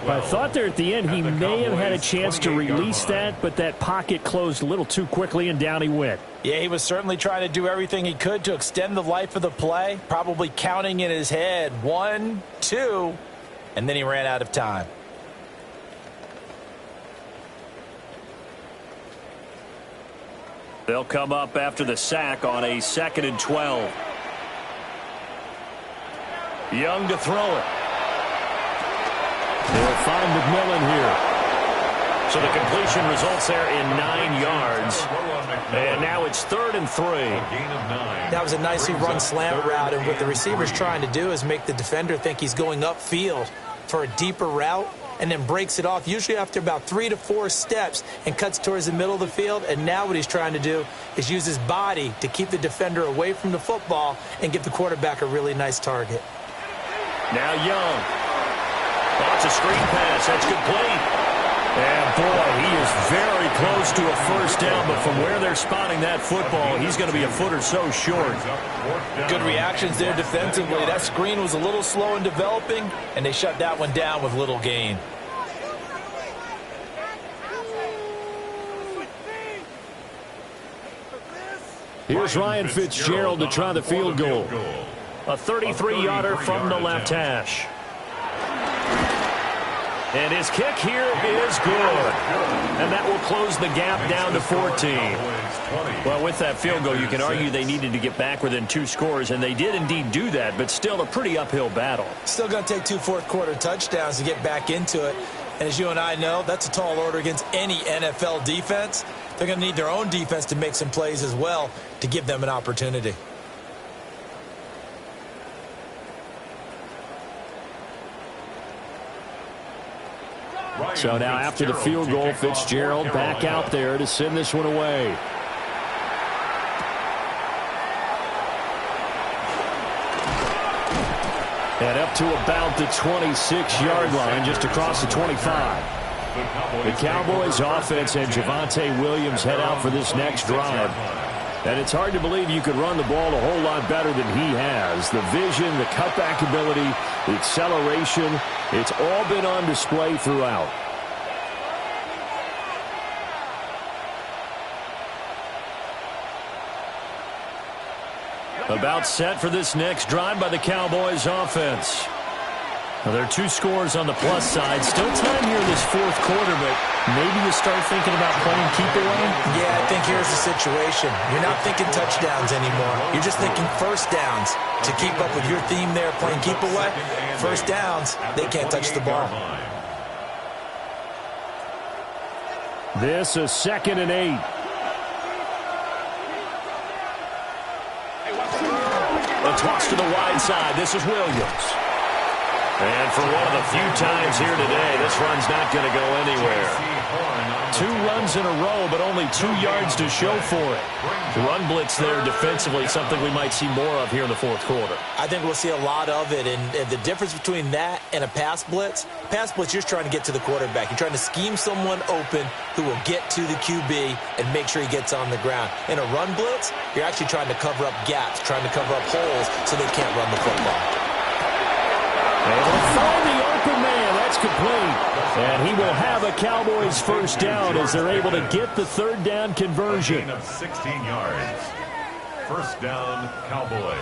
I thought there at the end he may have had a chance to release that, but that pocket closed a little too quickly, and down he went. Yeah, he was certainly trying to do everything he could to extend the life of the play, probably counting in his head 1, 2, and then he ran out of time. They'll come up after the sack on a 2nd and 12. Young to throw it. They'll find McMillan here. So the completion results there in 9 yards. And now it's 3rd and 3. That was a nicely run slant route, and what the receiver's trying to do is make the defender think he's going upfield. for a deeper route and then breaks it off, usually after about 3 to 4 steps, and cuts towards the middle of the field. And now what he's trying to do is use his body to keep the defender away from the football and give the quarterback a really nice target. Now Young. Oh, it's a screen pass. That's complete. And, boy, he is very close to a first down, but from where they're spotting that football, he's going to be a foot or so short. Good reactions there defensively. That screen was a little slow in developing, and they shut that one down with little gain. Here's Ryan Fitzgerald to try the field goal. A 33-yarder from the left hash. And his kick here is good. And that will close the gap down to 14. Well, with that field goal, you can argue they needed to get back within 2 scores, and they did indeed do that, but still a pretty uphill battle. Still going to take 2 fourth-quarter touchdowns to get back into it. And as you and I know, that's a tall order against any NFL defense. They're going to need their own defense to make some plays as well to give them an opportunity. So now after the field goal, Fitzgerald back out there to send this one away. And up to about the 26-yard line, just across the 25. The Cowboys offense and Javonte Williams head out for this next drive. And it's hard to believe you could run the ball a whole lot better than he has. The vision, the cutback ability, the acceleration, it's all been on display throughout. About set for this next drive by the Cowboys offense. Well, there are 2 scores on the plus side. Still time here in this fourth quarter, but maybe you start thinking about playing keep away? Yeah, I think here's the situation. You're not thinking touchdowns anymore. You're just thinking first downs. To keep up with your theme there, playing keep away, first downs, they can't touch the ball. This is 2nd and 8. A toss to the wide side. This is Williams. And for one of the few times here today, this run's not going to go anywhere. 2 runs in a row, but only 2 yards to show for it. The run blitz there defensively, something we might see more of here in the fourth quarter. I think we'll see a lot of it, and the difference between that and a pass blitz, you're just trying to get to the quarterback. You're trying to scheme someone open who will get to the QB and make sure he gets on the ground. In a run blitz, you're actually trying to cover up gaps, trying to cover up holes so they can't run the football. Able to find the open man. That's complete. And he will have a Cowboys first down as they're able to get the 3rd down conversion. Of 16 yards. First down, Cowboys.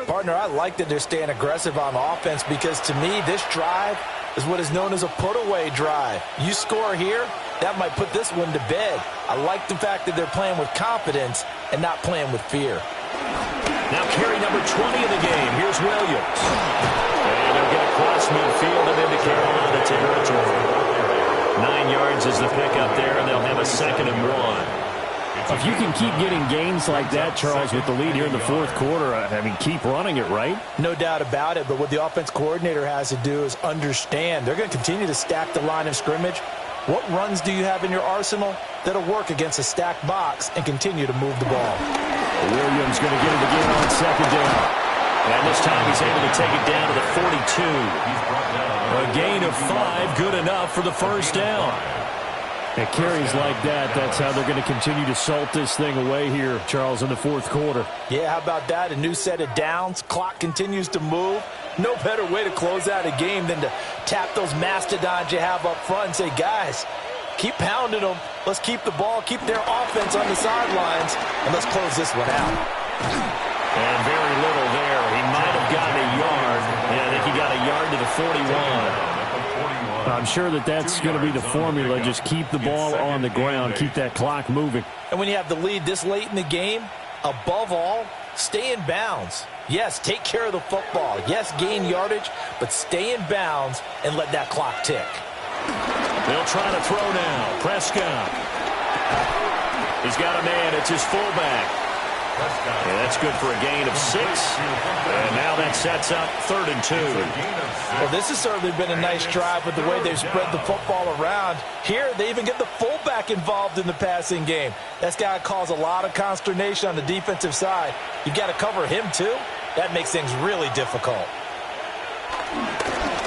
Partner, I like that they're staying aggressive on offense because, to me, this drive is what is known as a put-away drive. You score here, that might put this one to bed. I like the fact that they're playing with confidence and not playing with fear. Now carry number 20 of the game. Here's Williams. And they'll get across midfield and into Carolina territory. 9 yards is the pickup there, and they'll have a 2nd and 1. If you can keep getting gains like that, Charles, with the lead here in the fourth quarter, I mean, keep running it, right? No doubt about it, but what the offense coordinator has to do is understand. They're going to continue to stack the line of scrimmage. What runs do you have in your arsenal that'll work against a stacked box and continue to move the ball? Williams going to get it again on 2nd down. And this time he's able to take it down to the 42. A gain of 5, good enough for the first down. At carries like that, that's how they're going to continue to salt this thing away here, Charles, in the fourth quarter. Yeah, how about that? A new set of downs. Clock continues to move. No better way to close out a game than to tap those mastodons you have up front and say, guys, keep pounding them. Let's keep the ball, keep their offense on the sidelines, and let's close this one out. And very little there. He might have gotten a yard. Yeah, I think he got a yard to the 41. I'm sure that's going to be the formula. Just keep the ball on the ground. Keep that clock moving. And when you have the lead this late in the game, above all, stay in bounds. Yes, take care of the football. Yes, gain yardage, but stay in bounds and let that clock tick. They'll try to throw now. Prescott. He's got a man. It's his fullback. And that's good for a gain of 6. And now that sets up 3rd and 2. Well, this has certainly been a nice drive with the way they've spread the football around. Here, they even get the fullback involved in the passing game. That's got to cause a lot of consternation on the defensive side. You've got to cover him, too. That makes things really difficult.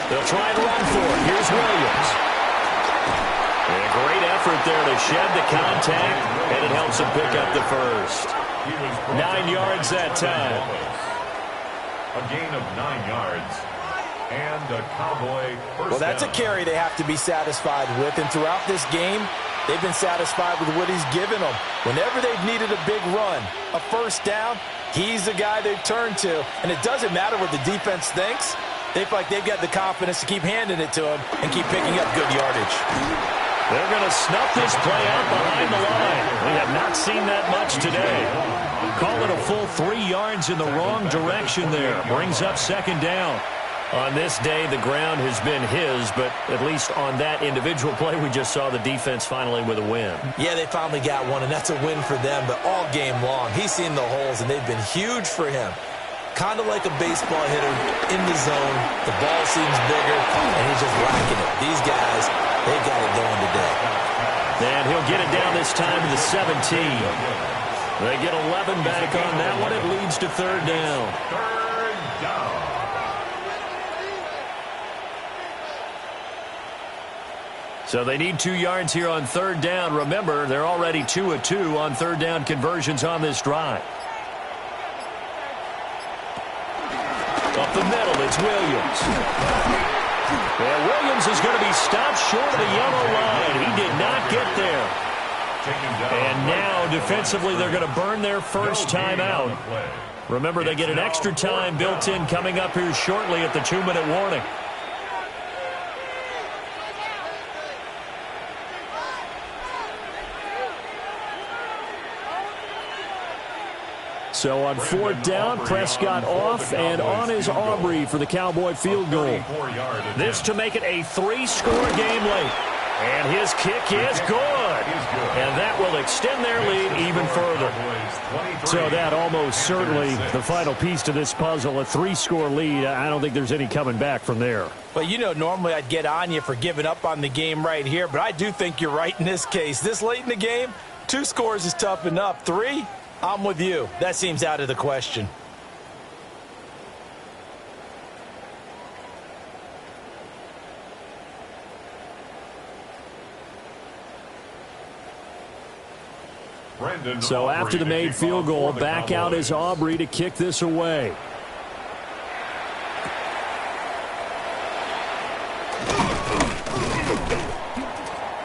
They'll try and run for it. Here's Williams. And a great effort there to shed the contact, and it helps him pick up the first. 9 yards that time. A gain of 9 yards. And a Cowboy first Well, that's down. a carry they have to be satisfied with. And throughout this game, they've been satisfied with what he's given them. Whenever they've needed a big run, a first down, he's the guy they've turned to. And it doesn't matter what the defense thinks. They feel like they've got the confidence to keep handing it to him and keep picking up good yardage. They're going to snuff this play out behind the line. We have not seen that much today. Call it a full 3 yards in the wrong direction there. Brings up 2nd down. On this day, the ground has been his, but at least on that individual play, we just saw the defense finally with a win. Yeah, they finally got one, and that's a win for them. But all game long, he's seen the holes, and they've been huge for him. Kind of like a baseball hitter in the zone. The ball seems bigger, and he's just racking it. These guys, they got it going today. And he'll get it down this time to the 17. They get 11 back on that one. It leads to 3rd down. 3rd down. So they need 2 yards here on 3rd down. Remember, they're already 2 of 2 on 3rd down conversions on this drive. Up the middle, it's Williams. And Williams is going to be stopped short of the yellow line. He did not get there. And now, defensively, they're going to burn their first time out. Remember, they get an extra time built in coming up here shortly at the 2-minute warning. So on 4th down, Prescott off, and on is Aubrey for the Cowboy field goal. This to make it a 3-score game late. And his kick is good. And that will extend their lead even further. So that almost certainly the final piece to this puzzle, a 3-score lead. I don't think there's any coming back from there. Well, you know, normally I'd get on you for giving up on the game right here, but I do think you're right in this case. This late in the game, 2 scores is tough enough. 3, I'm with you. That seems out of the question. So after the made field goal, back out is Aubrey to kick this away.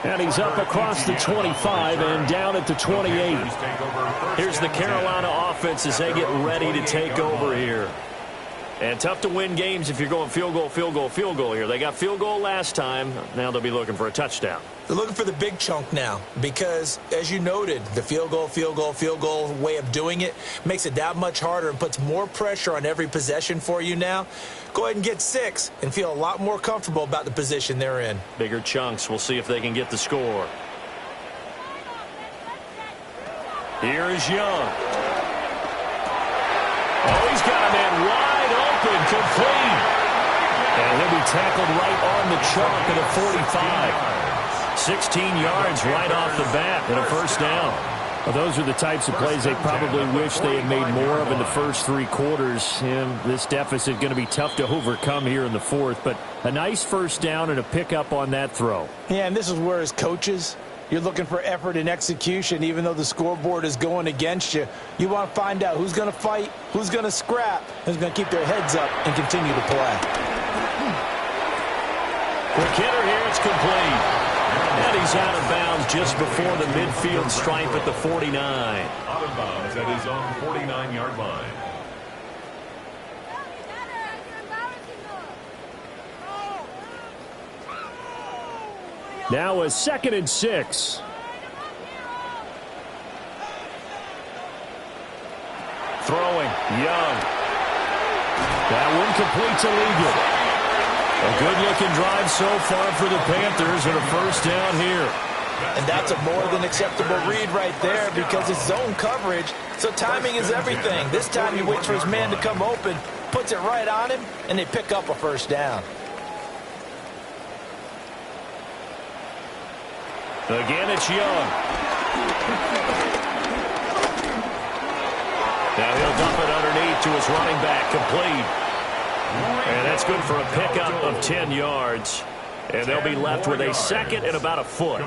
And he's up across the 25 and down at the 28. Here's the Carolina offense as they get ready to take over here. And tough to win games if you're going field goal, field goal, field goal here. They got field goal last time. Now they'll be looking for a touchdown. They're looking for the big chunk now because, as you noted, the field goal way of doing it makes it that much harder and puts more pressure on every possession for you now. Go ahead and get 6 and feel a lot more comfortable about the position they're in. Bigger chunks. We'll see if they can get the score. Here is Young. Oh, he's got a man wide open, complete. And he'll be tackled right on the chalk at a 45. 16 yards right off the bat and a first down. Well, those are the types of plays they probably wish they had made more of in the first 3 quarters. And this deficit going to be tough to overcome here in the 4th. But a nice first down and a pickup on that throw. Yeah, and this is where as coaches, you're looking for effort and execution. Even though the scoreboard is going against you, you want to find out who's going to fight, who's going to scrap, who's going to keep their heads up and continue to play. Quick hitter here, it's complete. And he's out of bounds just before the midfield stripe at the 49. Out of bounds at his own 49-yard line. Now a 2nd and 6. Throwing, Young. That one complete to Ligon. A good-looking drive so far for the Panthers and a first down here. And that's a more than acceptable read right there because it's zone coverage, so timing is everything. This time he waits for his man to come open, puts it right on him, and they pick up a first down. Again, it's Young. Now he'll dump it underneath to his running back, complete. And that's good for a pickup of 10 yards. And they'll be left with a second and about a foot.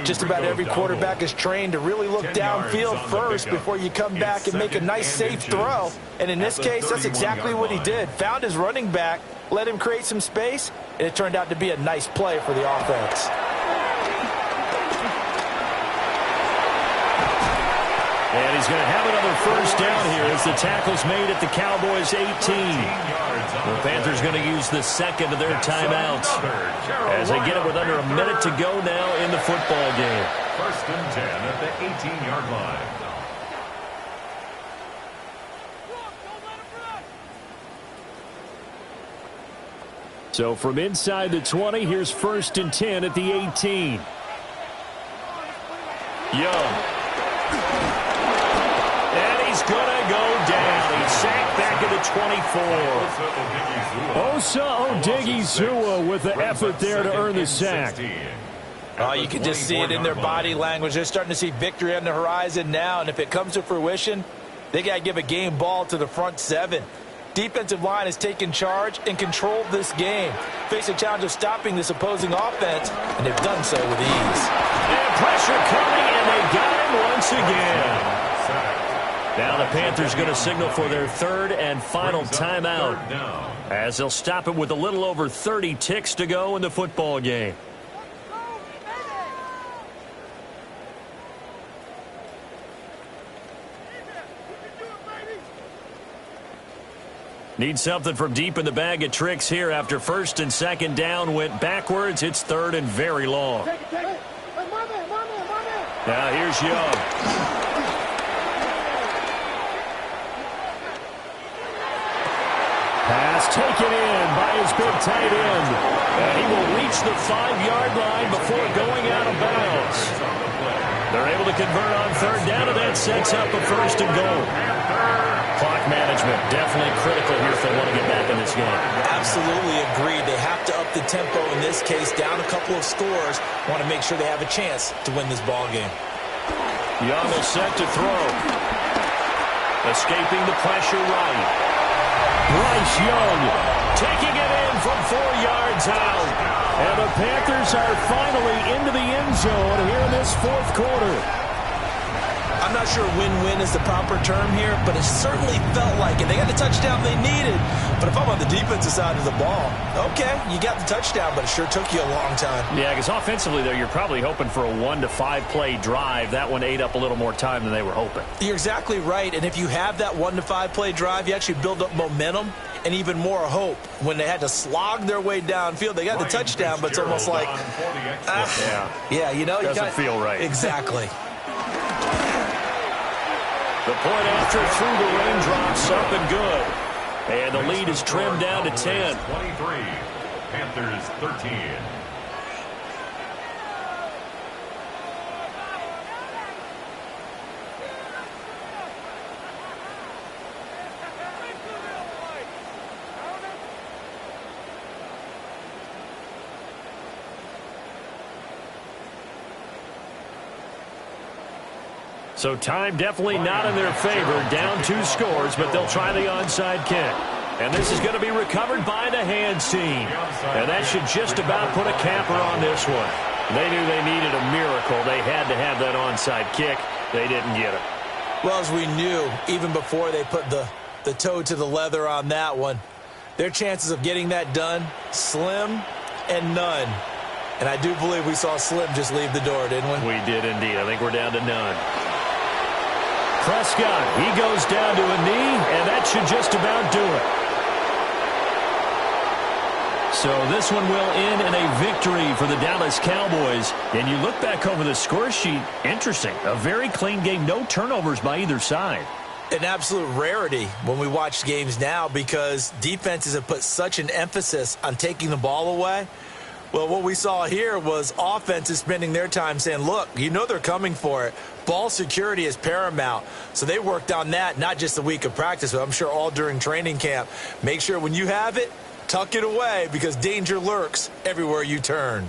Just about every quarterback is trained to really look downfield first before you come back and make a nice, safe throw. And in this case, that's exactly what he did. Found his running back, let him create some space, and it turned out to be a nice play for the offense. And he's going to have another first down here as the tackle's made at the Cowboys' 18. The Panthers going to use the second of their timeouts as they get it with under a minute to go now in the football game. First and 10 at the 18-yard line. So from inside the 20, here's first and 10 at the 18. Young. He's going to go down. He's sacked back at the 24. Osa Odighizuwa with the effort there to earn the sack. Oh, you can just see it in their body language. They're starting to see victory on the horizon now, and if it comes to fruition, they got to give a game ball to the front seven. Defensive line has taken charge and controlled this game. Face a challenge of stopping this opposing offense, and they've done so with ease. And pressure coming, and they got him once again. Now the Panthers going to signal for their third and final timeout as they'll stop it with a little over 30 ticks to go in the football game. Need something from deep in the bag of tricks here after first and second down went backwards. It's third and very long. Now here's Young. Pass taken in by his big tight end. And he will reach the 5-yard line before going out of bounds. They're able to convert on third down, and that sets up a first and goal. Clock management definitely critical here if they want to get back in this game. Absolutely agreed. They have to up the tempo in this case, down a couple of scores. Want to make sure they have a chance to win this ball game. Young is set to throw. Escaping the pressure right. Bryce Young taking it in from 4 yards out. And the Panthers are finally into the end zone here in this fourth quarter. I'm not sure win-win is the proper term here, but it certainly felt like it. They got the touchdown they needed, but if I'm on the defensive side of the ball, okay, you got the touchdown, but it sure took you a long time. Yeah, because offensively, though, you're probably hoping for a 1 to 5 play drive. That one ate up a little more time than they were hoping. You're exactly right, and if you have that 1 to 5 play drive, you actually build up momentum and even more hope. When they had to slog their way downfield, they got the touchdown, but it's almost like, yeah, you know, doesn't feel right. Exactly. The point after through the raindrops, up and good. And the lead is trimmed down to 10. 23, Panthers 13. So time definitely not in their favor. Down 2 scores, but they'll try the onside kick. And this is going to be recovered by the hands team. And that should just about put a capper on this one. They knew they needed a miracle. They had to have that onside kick. They didn't get it. Well, as we knew, even before they put the toe to the leather on that one, their chances of getting that done, slim and none. And I do believe we saw Slim just leave the door, didn't we? We did indeed. I think we're down to none. Prescott, he goes down to a knee, and that should just about do it. So this one will end in a victory for the Dallas Cowboys. And you look back over the score sheet, interesting. A very clean game, no turnovers by either side. an absolute rarity when we watch games now because defenses have put such an emphasis on taking the ball away. Well, what we saw here was offenses spending their time saying, look, you know they're coming for it. Ball security is paramount. So they worked on that, not just a week of practice, but I'm sure all during training camp. Make sure when you have it, tuck it away because danger lurks everywhere you turn.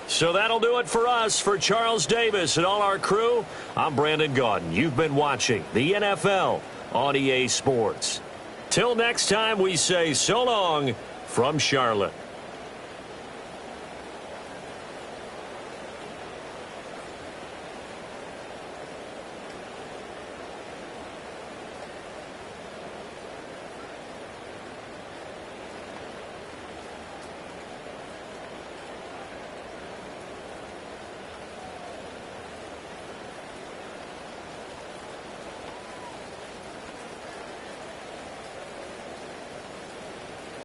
So that'll do it for us. For Charles Davis and all our crew, I'm Brandon Gaudin. You've been watching the NFL on EA Sports. Till next time, we say so long from Charlotte.